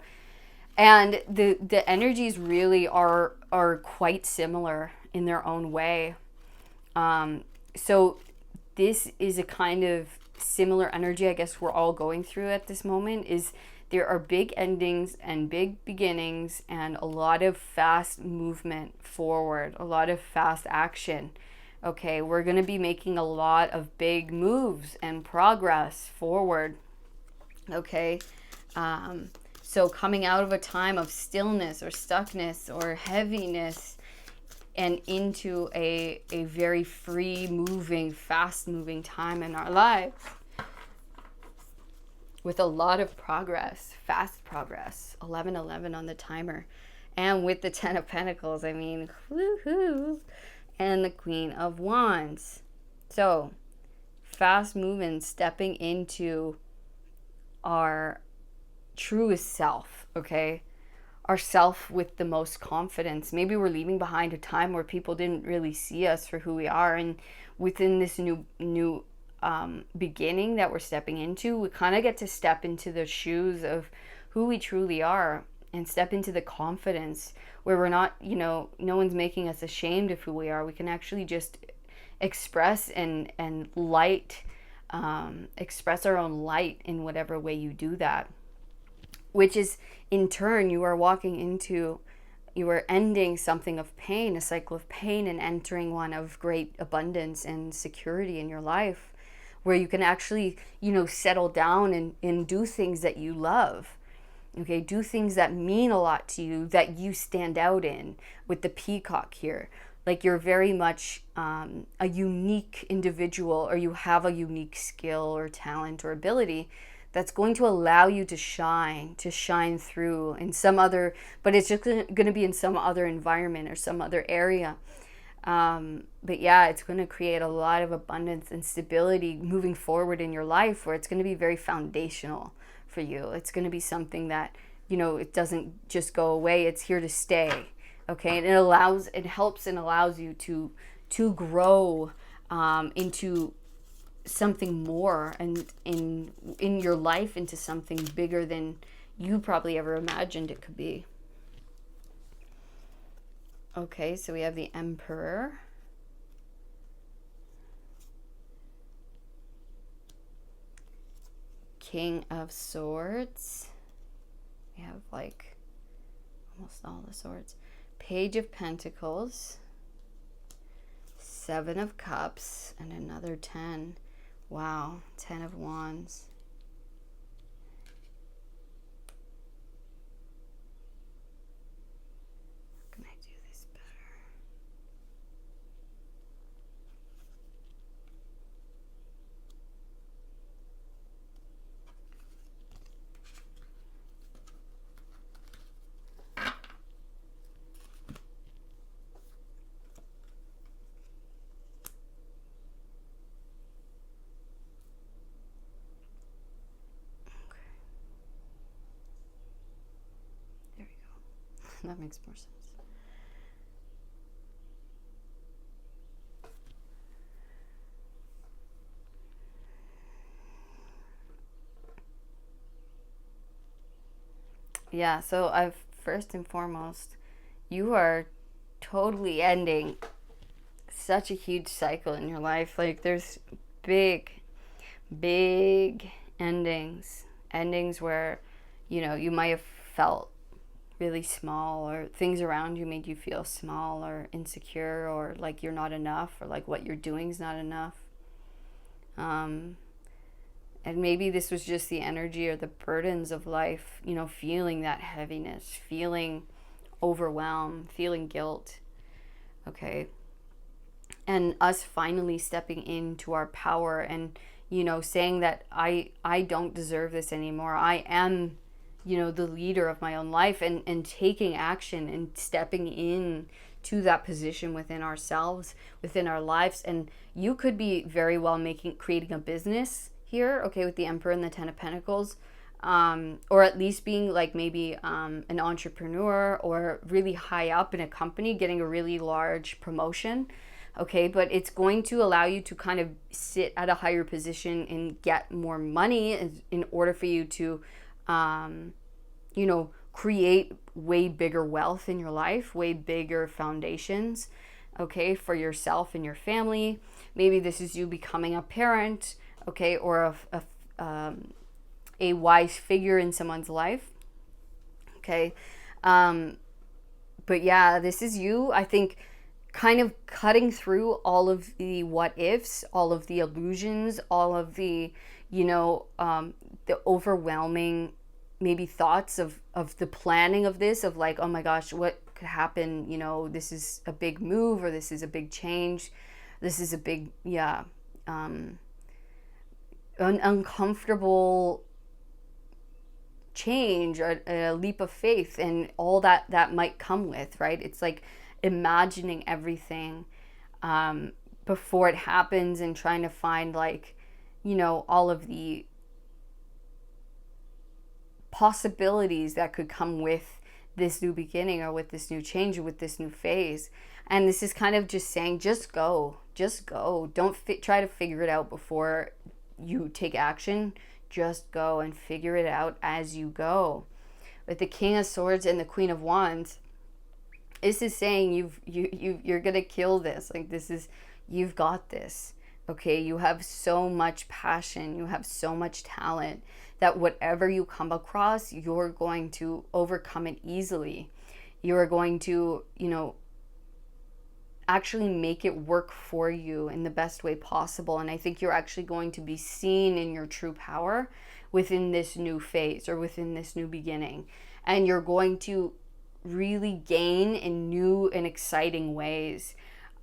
and the energies really are quite similar in their own way. So this is a kind of similar energy, I guess, we're all going through at this moment. Is there are big endings and big beginnings, and a lot of fast movement forward, a lot of fast action, Okay, we're going to be making a lot of big moves and progress forward. Okay, so coming out of a time of stillness or stuckness or heaviness and into a very free moving, fast moving time in our lives with a lot of progress, fast progress, 11:11 on the timer. And with the 10 of Pentacles, I mean, woohoo, and the Queen of Wands. So, fast moving, stepping into our truest self, okay? Our self with the most confidence. Maybe we're leaving behind a time where people didn't really see us for who we are, and within this new beginning that we're stepping into, we kind of get to step into the shoes of who we truly are and step into the confidence where we're not, no one's making us ashamed of who we are. We can actually just express and light, express our own light in whatever way you do that, which is in turn, you are ending something of pain, a cycle of pain, and entering one of great abundance and security in your life, where you can actually, settle down and do things that you love. Okay, do things that mean a lot to you, that you stand out in, with the peacock here. Like you're very much a unique individual, or you have a unique skill or talent or ability that's going to allow you to shine through in some other, but it's just going to be in some other environment or some other area. But yeah, it's going to create a lot of abundance and stability moving forward in your life, where it's going to be very foundational for you. It's going to be something that, it doesn't just go away. It's here to stay. Okay. And it helps and allows you to grow into something more, and in your life into something bigger than you probably ever imagined it could be. Okay, so we have the Emperor, King of Swords, we have like almost all the swords, Page of Pentacles, Seven of Cups, and another 10. Wow, 10 of Wands. How can I do this better? That makes more sense. Yeah, so I've first and foremost, you are totally ending such a huge cycle in your life. Like there's big endings where, you might have felt really small, or things around you made you feel small or insecure, or like you're not enough, or like what you're doing is not enough. And maybe this was just the energy or the burdens of life, feeling that heaviness, feeling overwhelmed, feeling guilt. Okay. And us finally stepping into our power and, saying that I don't deserve this anymore. I am, the leader of my own life, and taking action and stepping in to that position within ourselves, within our lives. And you could be very well creating a business here, okay, with the Emperor and the 10 of Pentacles, or at least being like maybe an entrepreneur, or really high up in a company, getting a really large promotion. Okay, but it's going to allow you to kind of sit at a higher position and get more money in order for you to create way bigger wealth in your life, way bigger foundations, okay, for yourself and your family. Maybe this is you becoming a parent, okay, or a wise figure in someone's life, okay. But yeah, this is you, I think, kind of cutting through all of the what ifs, all of the illusions, all of the, the overwhelming maybe thoughts of the planning of this, of like, oh my gosh, what could happen? This is a big move, or this is a big change. This is a big, an uncomfortable change, or a leap of faith, and all that might come with, right? It's like imagining everything before it happens, and trying to find, like, all of the possibilities that could come with this new beginning, or with this new change, or with this new phase. And this is kind of just saying, just go. Don't try to figure it out before you take action. Just go and figure it out as you go. With the King of Swords and the Queen of Wands, this is saying you're gonna kill this. Like, you've got this. Okay, you have so much passion, you have so much talent, that whatever you come across, you're going to overcome it easily. You're going to, actually make it work for you in the best way possible. And I think you're actually going to be seen in your true power within this new phase, or within this new beginning. And you're going to really gain in new and exciting ways.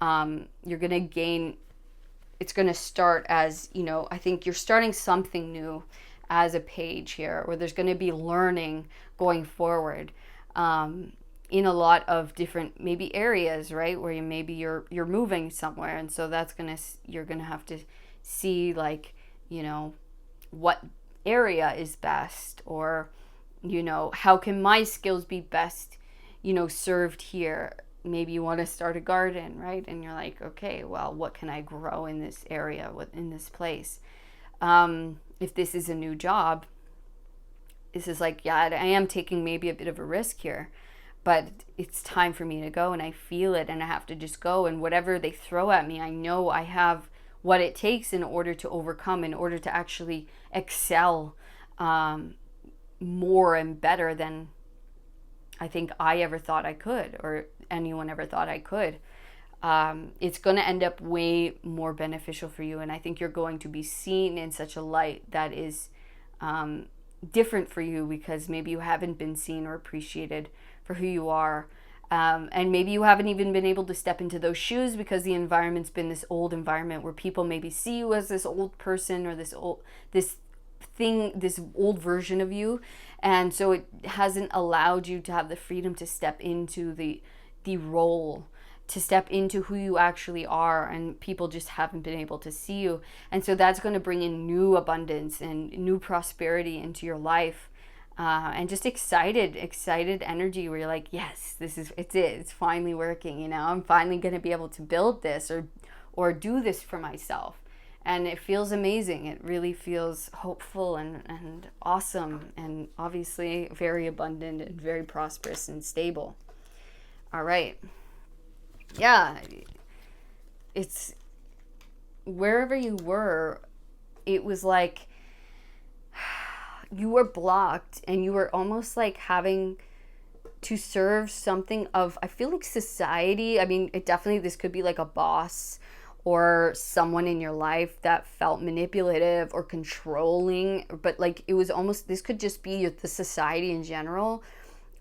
You're going to gain, it's going to start as, I think you're starting something new as a page here, or there's going to be learning going forward. In a lot of different maybe areas, right, where you're moving somewhere, and so you're gonna have to see, like, what area is best, or how can my skills be best served here. Maybe you want to start a garden, right, and you're like, okay, well, what can I grow in this area, in this place? If this is a new job, this is like, yeah, I am taking maybe a bit of a risk here, but it's time for me to go, and I feel it, and I have to just go. And whatever they throw at me, I know I have what it takes in order to overcome, in order to actually excel more and better than I think I ever thought I could, or anyone ever thought I could. It's going to end up way more beneficial for you, and I think you're going to be seen in such a light that is different for you, because maybe you haven't been seen or appreciated for who you are. And maybe you haven't even been able to step into those shoes, because the environment's been this old environment where people maybe see you as this old person, or this old version of you. And so it hasn't allowed you to have the freedom to step into the role, to step into who you actually are, and people just haven't been able to see you. And so that's going to bring in new abundance and new prosperity into your life. And just excited energy, where you're like, yes, it's finally working. I'm finally going to be able to build this, or do this for myself. And it feels amazing. It really feels hopeful and awesome, and obviously very abundant and very prosperous and stable. All right. Yeah. It's wherever you were, it was like you were blocked, and you were almost like having to serve something of, I feel like, society. I mean, this could be like a boss, or someone in your life that felt manipulative or controlling, but like, it was almost, this could just be the society in general,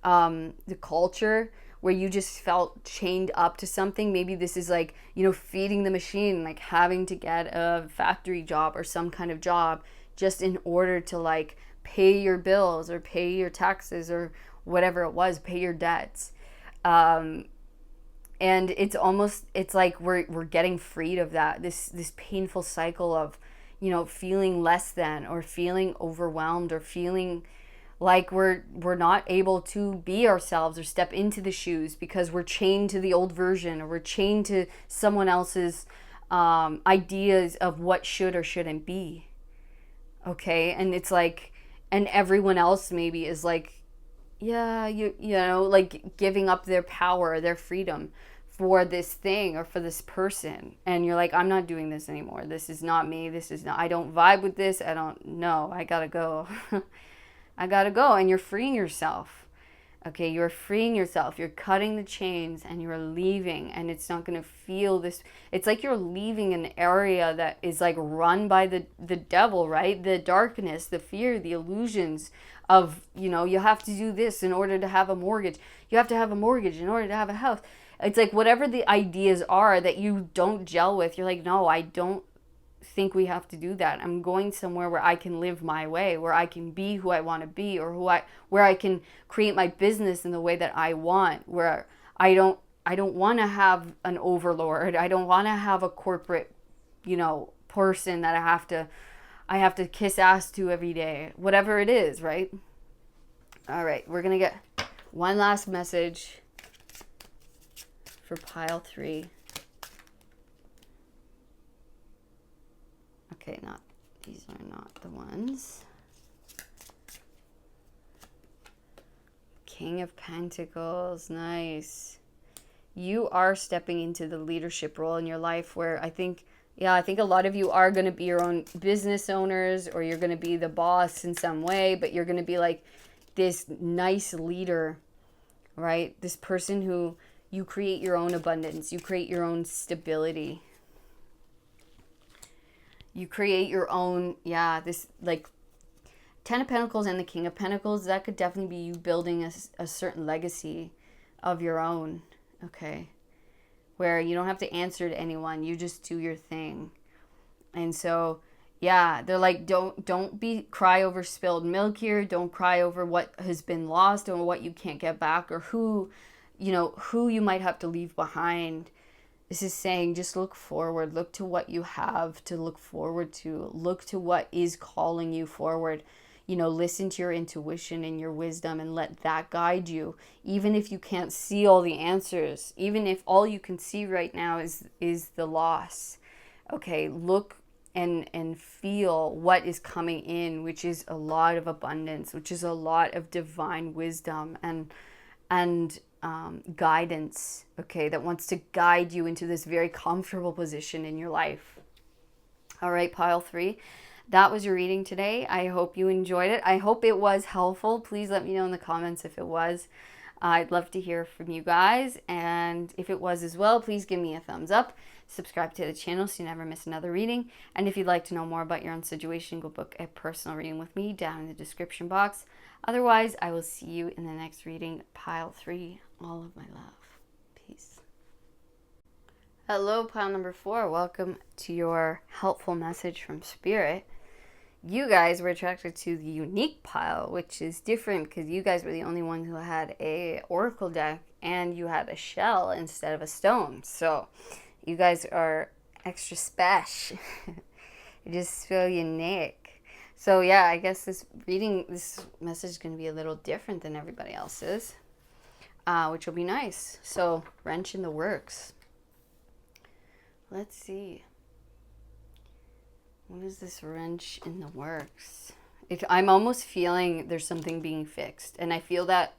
the culture, where you just felt chained up to something. Maybe this is like, feeding the machine, like having to get a factory job or some kind of job just in order to, like, pay your bills, or pay your taxes, or whatever it was, pay your debts. And it's like we're getting freed of that, this painful cycle of, feeling less than, or feeling overwhelmed, or feeling like we're not able to be ourselves, or step into the shoes, because we're chained to the old version, or we're chained to someone else's ideas of what should or shouldn't be. Okay, and it's like, and everyone else maybe is like, yeah, like giving up their power, their freedom for this thing, or for this person. And you're like, I'm not doing this anymore. This is not me. I don't vibe with this. I don't know. I gotta go. I gotta go. And you're freeing yourself. Okay, you're freeing yourself, you're cutting the chains, and you're leaving, and it's not going to feel this. It's like you're leaving an area that is like run by the devil, right? The darkness, the fear, the illusions of, you have to do this in order to have a mortgage. You have to have a mortgage in order to have a house. It's like whatever the ideas are that you don't gel with, you're like, no, I don't think we have to do that. I'm going somewhere where I can live my way, where I can be who I want to be, or where I can create my business in the way that I want, where I don't want to have an overlord. I don't want to have a corporate, person that I have to kiss ass to every day. Whatever it is, right? All right, we're going to get one last message for pile 3. Okay, these are not the ones. King of Pentacles, nice. You are stepping into the leadership role in your life where I think a lot of you are going to be your own business owners, or you're going to be the boss in some way, but you're going to be like this nice leader, right? This person who you create your own abundance, you create your own stability. You create your own, this like 10 of Pentacles and the King of Pentacles, that could definitely be you building a certain legacy of your own, okay? Where you don't have to answer to anyone, you just do your thing. And so, they're like, don't cry over spilled milk here. Don't cry over what has been lost or what you can't get back, or who you might have to leave behind. This is saying just look forward, look to what you have to look forward to, look to what is calling you forward. Listen to your intuition and your wisdom and let that guide you. Even if you can't see all the answers, even if all you can see right now is the loss. Okay, look and feel what is coming in, which is a lot of abundance, which is a lot of divine wisdom and guidance, okay, that wants to guide you into this very comfortable position in your life. All right, pile 3. That was your reading today. I hope you enjoyed it. I hope it was helpful. Please let me know in the comments if it was. I'd love to hear from you guys. And if it was as well, please give me a thumbs up. Subscribe to the channel so you never miss another reading. And if you'd like to know more about your own situation, go book a personal reading with me down in the description box. Otherwise, I will see you in the next reading, pile 3. All of my love. Peace. Hello, pile number 4. Welcome to your helpful message from Spirit. You guys were attracted to the unique pile, which is different because you guys were the only ones who had a oracle deck and you had a shell instead of a stone. So you guys are extra special. You just feel unique. So I guess this message is going to be a little different than everybody else's, which will be nice. So wrench in the works. Let's see. What is this wrench in the works? I'm almost feeling there's something being fixed. And I feel that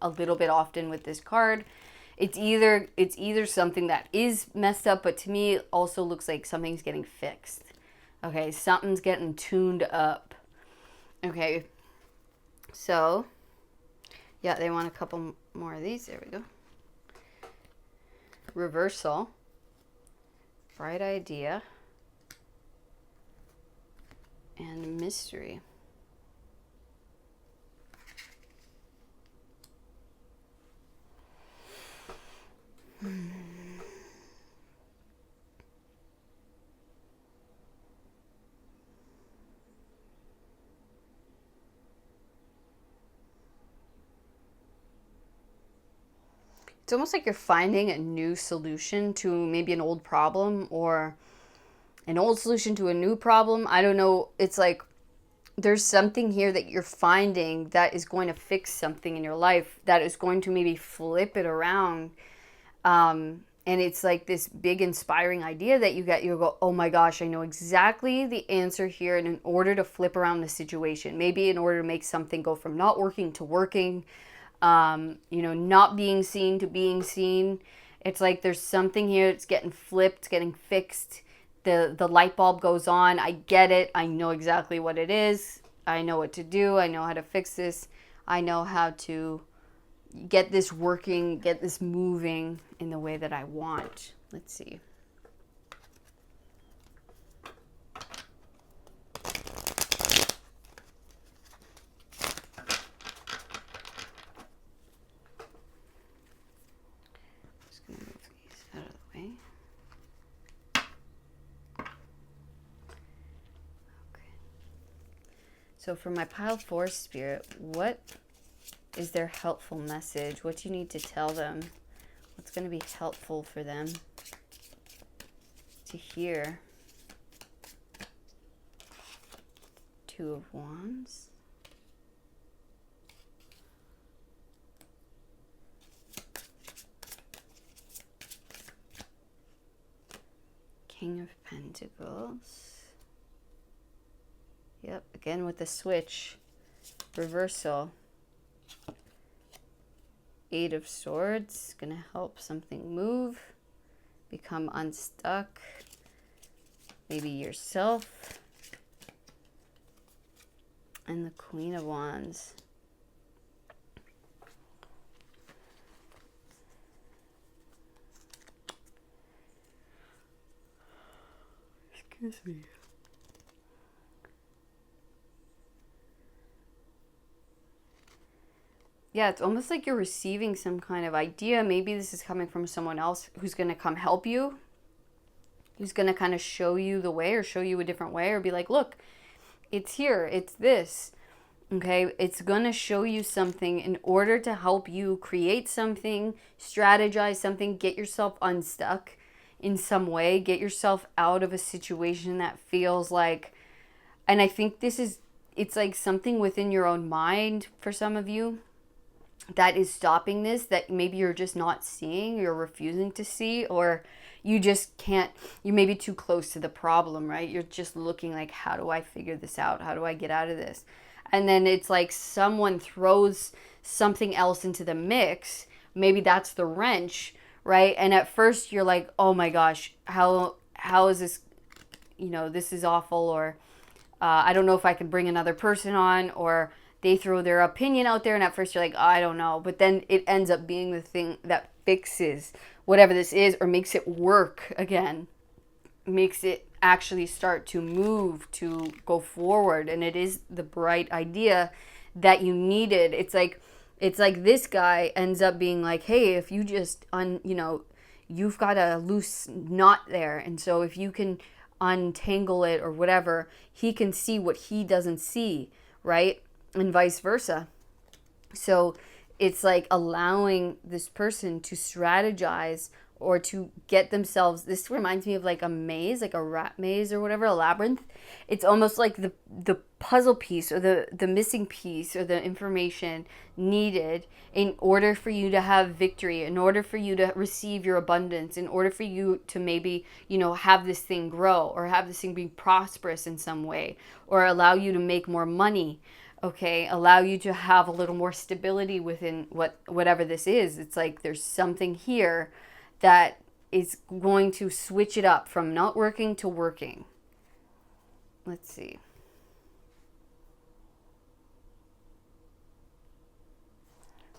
a little bit often with this card. It's either something that is messed up, but to me it also looks like something's getting fixed. Okay, something's getting tuned up. Okay, so they want a couple more of these. There we go. Reversal. Bright idea. And mystery. It's almost like you're finding a new solution to maybe an old problem, or an old solution to a new problem. I don't know. It's like there's something here that you're finding that is going to fix something in your life, that is going to maybe flip it around. And it's like this big inspiring idea that you go, oh my gosh, I know exactly the answer here. And in order to flip around the situation, maybe in order to make something go from not working to working, not being seen to being seen. It's like there's something here that's getting flipped, getting fixed. The light bulb goes on. I get it. I know exactly what it is. I know what to do. I know how to fix this. I know how to get this working, get this moving in the way that I want. Let's see. Just going to move these out of the way. Okay. So for my pile 4 spirit, what is their helpful message? What do you need to tell them? What's going to be helpful for them to hear? 2 of Wands. King of Pentacles. Yep, again with the switch. Reversal. 8 of Swords, gonna help something move, become unstuck, maybe yourself. And the Queen of Wands. Excuse me. Yeah, it's almost like you're receiving some kind of idea. Maybe this is coming from someone else who's going to come help you, who's going to kind of show you the way or show you a different way or be like, look, it's here, it's this. Okay, it's going to show you something in order to help you create something, strategize something, get yourself unstuck in some way, get yourself out of a situation that feels like, and I think it's like something within your own mind for some of you that is stopping this, that maybe you're just not seeing, you're refusing to see, or you just can't, you may be too close to the problem, right? You're just looking like, how do I figure this out? How do I get out of this? And then it's like someone throws something else into the mix. Maybe that's the wrench, right? And at first you're like, oh my gosh, how is this, this is awful, or I don't know if I can bring another person on, or they throw their opinion out there, and at first you're like, oh, I don't know. But then it ends up being the thing that fixes whatever this is, or makes it work again, makes it actually start to move, to go forward. And it is the bright idea that you needed. It's like this guy ends up being like, hey, if you just, you've got a loose knot there. And so if you can untangle it or whatever, he can see what he doesn't see, right? And vice versa. So it's like allowing this person to strategize or to get themselves, this reminds me of like a maze, like a rat maze or whatever, a labyrinth. It's almost like the puzzle piece or the missing piece or the information needed in order for you to have victory, in order for you to receive your abundance, in order for you to maybe, have this thing grow or have this thing be prosperous in some way, or allow you to make more money. Okay, allow you to have a little more stability within whatever this is. It's like there's something here that is going to switch it up from not working to working. Let's see.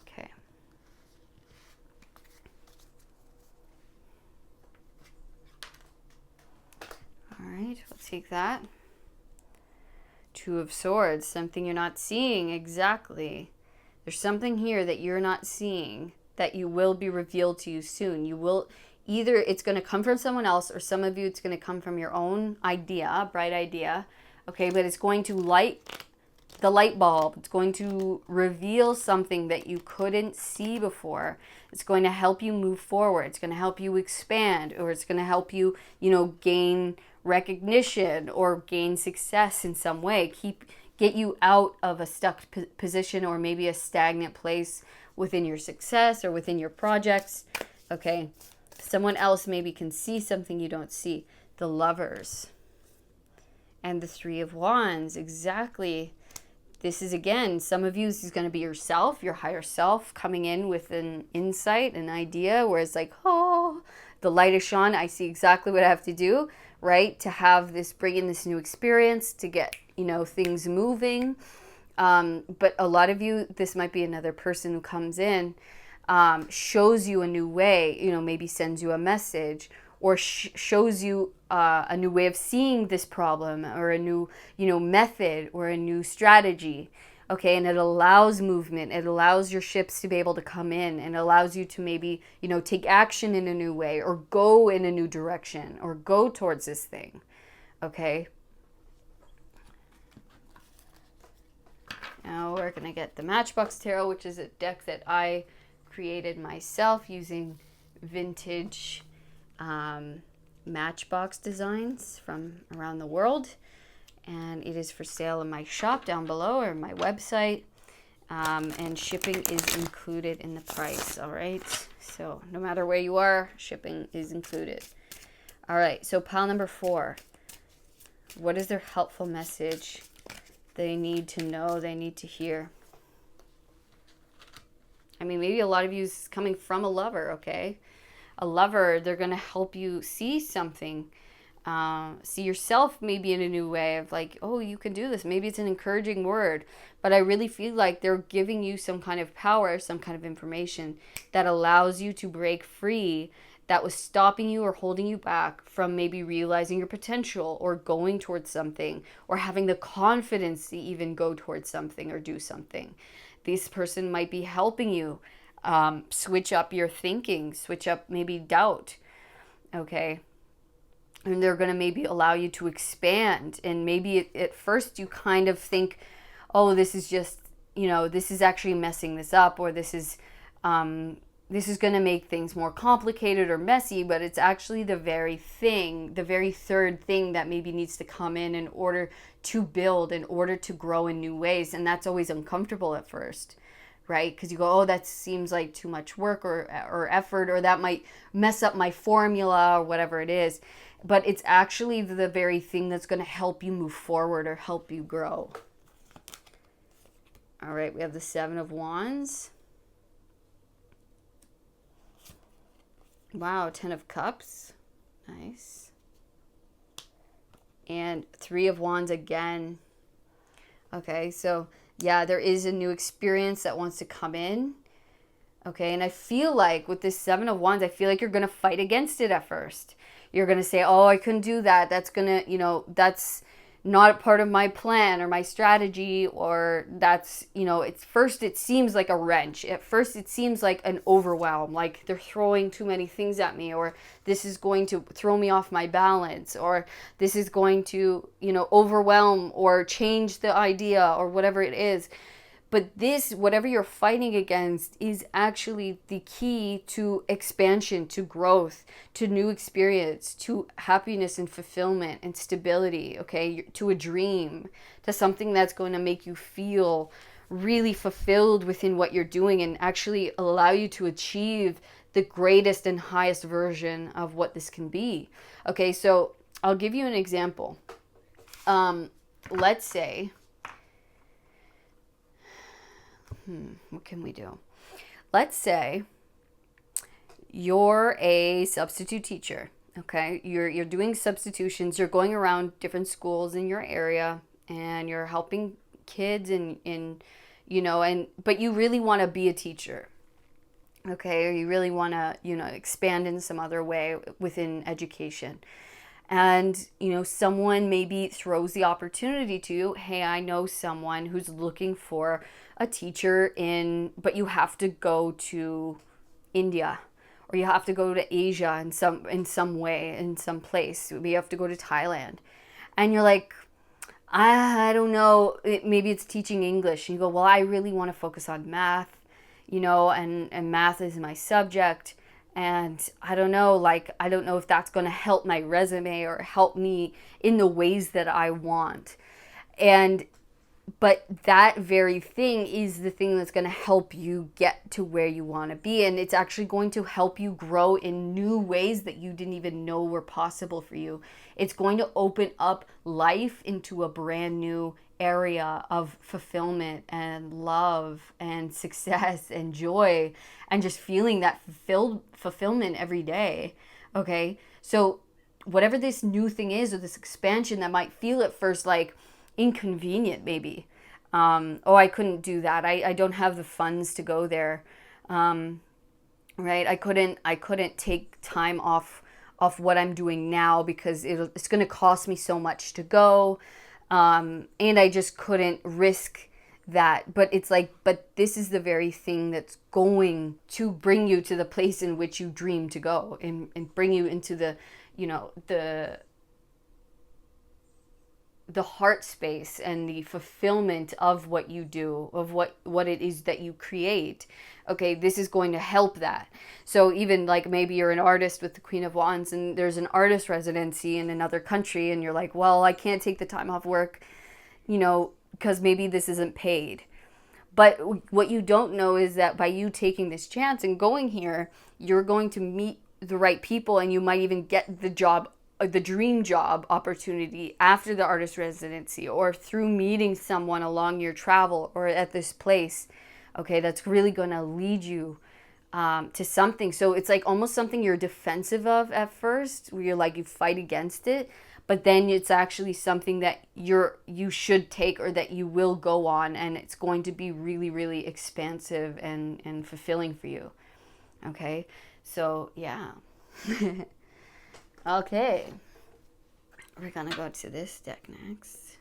Okay. All right, we'll take that. 2 of Swords, something you're not seeing. Exactly. There's something here that you're not seeing that you will be revealed to you soon. You will either, it's going to come from someone else, or some of you, it's going to come from your own idea, bright idea. Okay, but it's going to light the light bulb. It's going to reveal something that you couldn't see before. It's going to help you move forward. It's going to help you expand, or it's going to help you, gain recognition or gain success in some way. Get you out of a stuck position, or maybe a stagnant place within your success or within your projects. Okay, someone else maybe can see something you don't see. The Lovers and the 3 of Wands. Exactly. This is, again, some of you, this is going to be yourself, your higher self, coming in with an insight, an idea, where it's like, oh, the light is shone. I see exactly what I have to do, right? To have this, bring in this new experience, to get, things moving. But a lot of you, this might be another person who comes in, shows you a new way, maybe sends you a message, or shows you a new way of seeing this problem, or a new, method, or a new strategy. Okay, and it allows movement. It allows your ships to be able to come in, and allows you to maybe, take action in a new way, or go in a new direction, or go towards this thing. Okay. Now we're going to get the Matchbox Tarot, which is a deck that I created myself using vintage Matchbox designs from around the world. And it is for sale in my shop down below, or my website. And shipping is included in the price, all right? So no matter where you are, shipping is included. All right, so pile number 4. What is their helpful message they need to know, they need to hear? I mean, maybe a lot of you is coming from a lover, okay? A lover, they're going to help you see something. See yourself maybe in a new way of like, oh, you can do this. Maybe it's an encouraging word, but I really feel like they're giving you some kind of power, some kind of information that allows you to break free that was stopping you or holding you back from maybe realizing your potential, or going towards something, or having the confidence to even go towards something or do something. This person might be helping you switch up your thinking, switch up maybe doubt, okay? And they're going to maybe allow you to expand. And maybe at first you kind of think, oh, this is just, this is actually messing this up, or this is going to make things more complicated or messy, but it's actually the very third thing that maybe needs to come in order to build, in order to grow in new ways. And that's always uncomfortable at first, right? Because you go, oh, that seems like too much work or effort, or that might mess up my formula, or whatever it is. But it's actually the very thing that's going to help you move forward or help you grow. All right, we have the 7 of Wands. Wow, 10 of Cups. Nice. And 3 of Wands again. Okay, so yeah, there is a new experience that wants to come in. Okay, and I feel like with this 7 of Wands, I feel like you're going to fight against it at first. You're going to say, oh, I couldn't do that. That's going to, that's not part of my plan or my strategy, or that's, at first it seems like a wrench. At first it seems like an overwhelm, like they're throwing too many things at me, or this is going to throw me off my balance, or this is going to, overwhelm or change the idea, or whatever it is. But this, whatever you're fighting against, is actually the key to expansion, to growth, to new experience, to happiness and fulfillment and stability, okay? To a dream, to something that's going to make you feel really fulfilled within what you're doing, and actually allow you to achieve the greatest and highest version of what this can be. Okay, so I'll give you an example. Let's say... what can we do? Let's say you're a substitute teacher, okay? You're doing substitutions. You're going around different schools in your area, and you're helping kids, but you really want to be a teacher, okay? Or you really want to, expand in some other way within education. And, someone maybe throws the opportunity to you, hey, I know someone who's looking for a teacher but you have to go to India, or you have to go to Asia in some way, in some place. You have to go to Thailand. And you're like, I don't know, maybe it's teaching English. And you go, well, I really want to focus on math, and math is my subject. And I don't know if that's going to help my resume or help me in the ways that I want. But that very thing is the thing that's going to help you get to where you want to be. And it's actually going to help you grow in new ways that you didn't even know were possible for you. It's going to open up life into a brand new area of fulfillment and love and success and joy, and just feeling that fulfillment every day. Okay, so whatever this new thing is, or this expansion that might feel at first like inconvenient maybe, Oh, I couldn't do that. I don't have the funds to go there. Right? I couldn't take time off what I'm doing now because it's going to cost me so much to go. And I just couldn't risk that. But it's like, but this is the very thing that's going to bring you to the place in which you dream to go, and bring you into the, the heart space and the fulfillment of what you do, of what it is that you create. Okay, this is going to help that. So even like maybe you're an artist with the Queen of Wands and there's an artist residency in another country, and you're like, well, I can't take the time off work, because maybe this isn't paid. But what you don't know is that by you taking this chance and going here, you're going to meet the right people, and you might even get the job, the dream job opportunity after the artist residency, or through meeting someone along your travel or at this place. Okay, that's really going to lead you to something. So it's like almost something you're defensive of at first, where you're like, you fight against it, but then it's actually something that you should take, or that you will go on, and it's going to be really, really expansive and fulfilling for you. Okay, so yeah. Okay, we're gonna go to this deck next.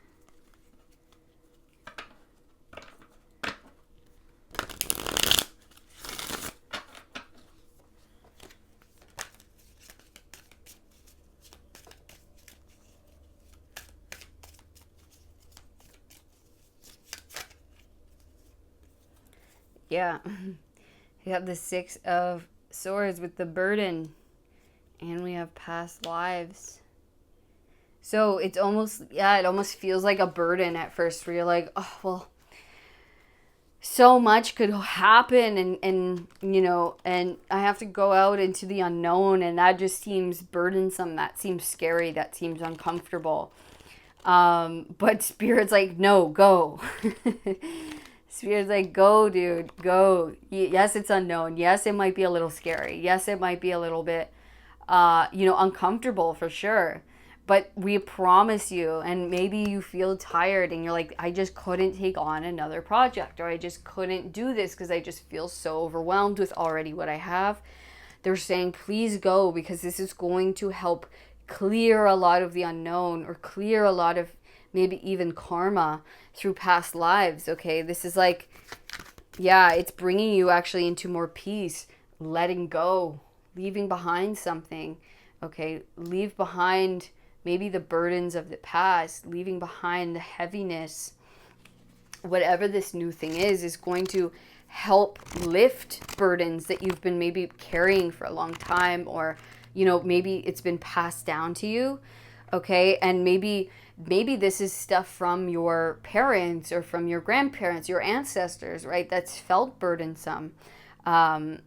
Yeah, we have the Six of Swords with the burden, and we have past lives. So it's almost, it almost feels like a burden at first, where you're like, oh, well, so much could happen, and I have to go out into the unknown, and that just seems burdensome, that seems scary, that seems uncomfortable. But Spirit's like, no, go. Spirit's like, go, dude, go. Yes, it's unknown. Yes, it might be a little scary. Yes, it might be a little bit, uncomfortable for sure. But we promise you, and maybe you feel tired and you're like, I just couldn't take on another project, or I just couldn't do this because I just feel so overwhelmed with already what I have. They're saying, please go, because this is going to help clear a lot of the unknown, or clear a lot of maybe even karma through past lives. Okay, this is like, it's bringing you actually into more peace, letting go, leaving behind something. Okay, leave behind maybe the burdens of the past, leaving behind the heaviness. Whatever this new thing is going to help lift burdens that you've been maybe carrying for a long time, or maybe it's been passed down to you. Okay, and maybe this is stuff from your parents or from your grandparents, your ancestors, right? That's felt burdensome. And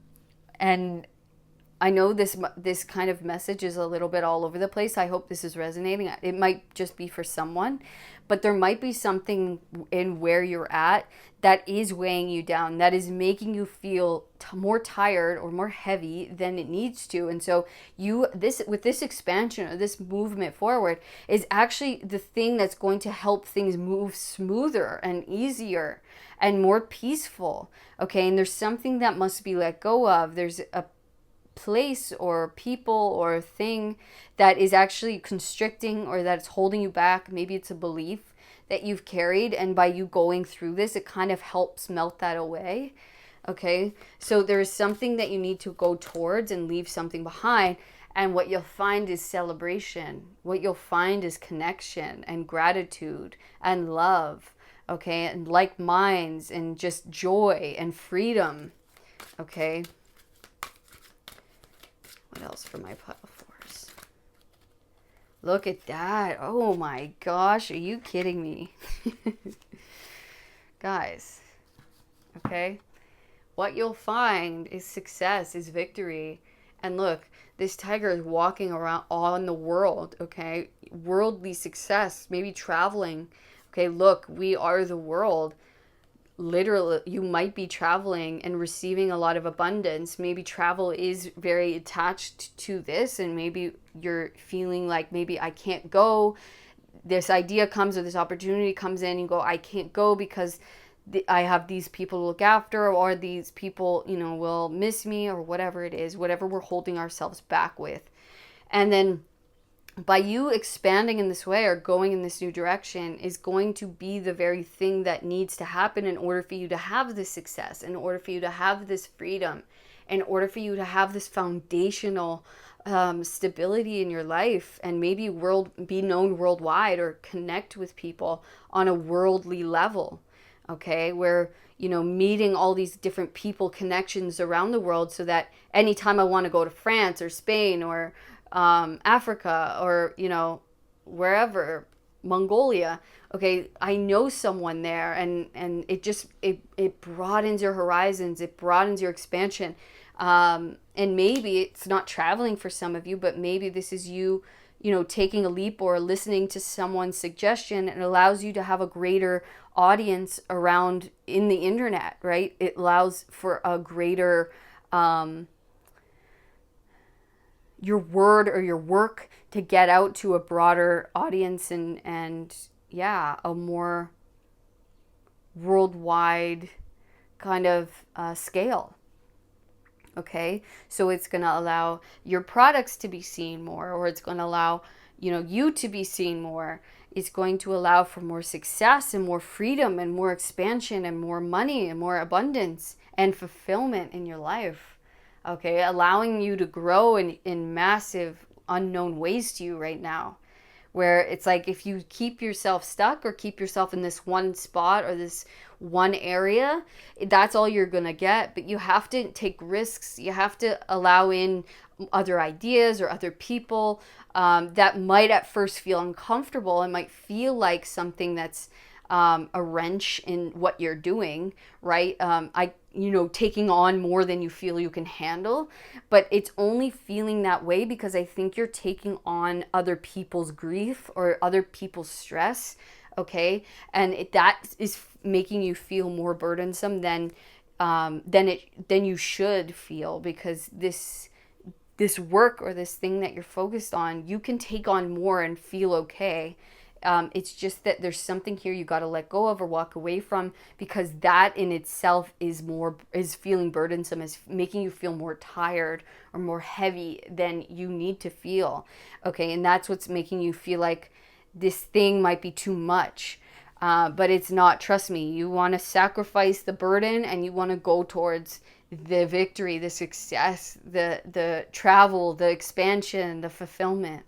I know this kind of message is a little bit all over the place. I hope this is resonating. It might just be for someone, but there might be something in where you're at that is weighing you down, that is making you feel more tired or more heavy than it needs to. And so with this expansion or this movement forward is actually the thing that's going to help things move smoother and easier and more peaceful. Okay, and there's something that must be let go of. There's a place or people or thing that is actually constricting, or that's holding you back. Maybe it's a belief that you've carried, and by you going through this, it kind of helps melt that away. Okay, so there's something that you need to go towards and leave something behind, and what you'll find is celebration. What you'll find is connection and gratitude and love. Okay, and like minds and just joy and freedom. Okay, what else for my pile of fours? Look at that. Oh my gosh. Are you kidding me? Guys. Okay. What you'll find is success, is victory. And look, this tiger is walking around on the world. Okay. Worldly success. Maybe traveling. Okay. Look, we are the world. Literally, you might be traveling and receiving a lot of abundance. Maybe travel is very attached to this, and maybe you're feeling like, maybe I can't go. this idea comes or this opportunity comes in, you go, I can't go because I have these people to look after, or these people, will miss me, or whatever it is, whatever we're holding ourselves back with. And then by you expanding in this way or going in this new direction is going to be the very thing that needs to happen in order for you to have this success, in order for you to have this freedom, in order for you to have this foundational stability in your life, and maybe be known worldwide or connect with people on a worldly level. Okay, where meeting all these different people, connections around the world, so that anytime I want to go to France or Spain or Africa or wherever, Mongolia, okay, I know someone there, and it broadens your horizons, it broadens your expansion. And maybe it's not traveling for some of you, but maybe this is you taking a leap or listening to someone's suggestion, and allows you to have a greater audience around in the internet, right? It allows for a greater, your word or your work to get out to a broader audience, and a more worldwide kind of scale. Okay, so it's going to allow your products to be seen more, or it's going to allow you to be seen more. It's going to allow for more success and more freedom and more expansion and more money and more abundance and fulfillment in your life. Okay, allowing you to grow in massive unknown ways to you right now, where it's like, if you keep yourself stuck or keep yourself in this one spot or this one area, that's all you're gonna get. But you have to take risks. You have to allow in other ideas or other people that might at first feel uncomfortable and might feel like something that's a wrench in what you're doing, right? Taking on more than you feel you can handle. But it's only feeling that way because I think you're taking on other people's grief or other people's stress, okay? And that is making you feel more burdensome than you should feel, because this work or this thing that you're focused on, you can take on more and feel okay. It's just that there's something here you got to let go of or walk away from, because that in itself is feeling burdensome, is making you feel more tired or more heavy than you need to feel. Okay, and that's what's making you feel like this thing might be too much. But it's not. Trust me, you want to sacrifice the burden and you want to go towards the victory, the success, the travel, the expansion, the fulfillment.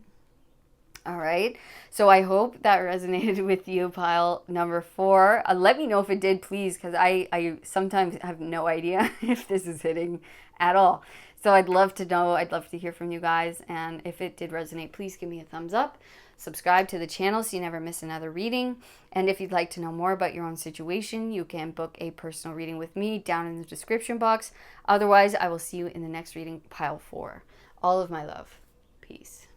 All right. So I hope that resonated with you, pile number 4. Let me know if it did, please, because I sometimes have no idea if this is hitting at all. So I'd love to know. I'd love to hear from you guys. And if it did resonate, please give me a thumbs up. Subscribe to the channel so you never miss another reading. And if you'd like to know more about your own situation, you can book a personal reading with me down in the description box. Otherwise, I will see you in the next reading, pile 4. All of my love. Peace.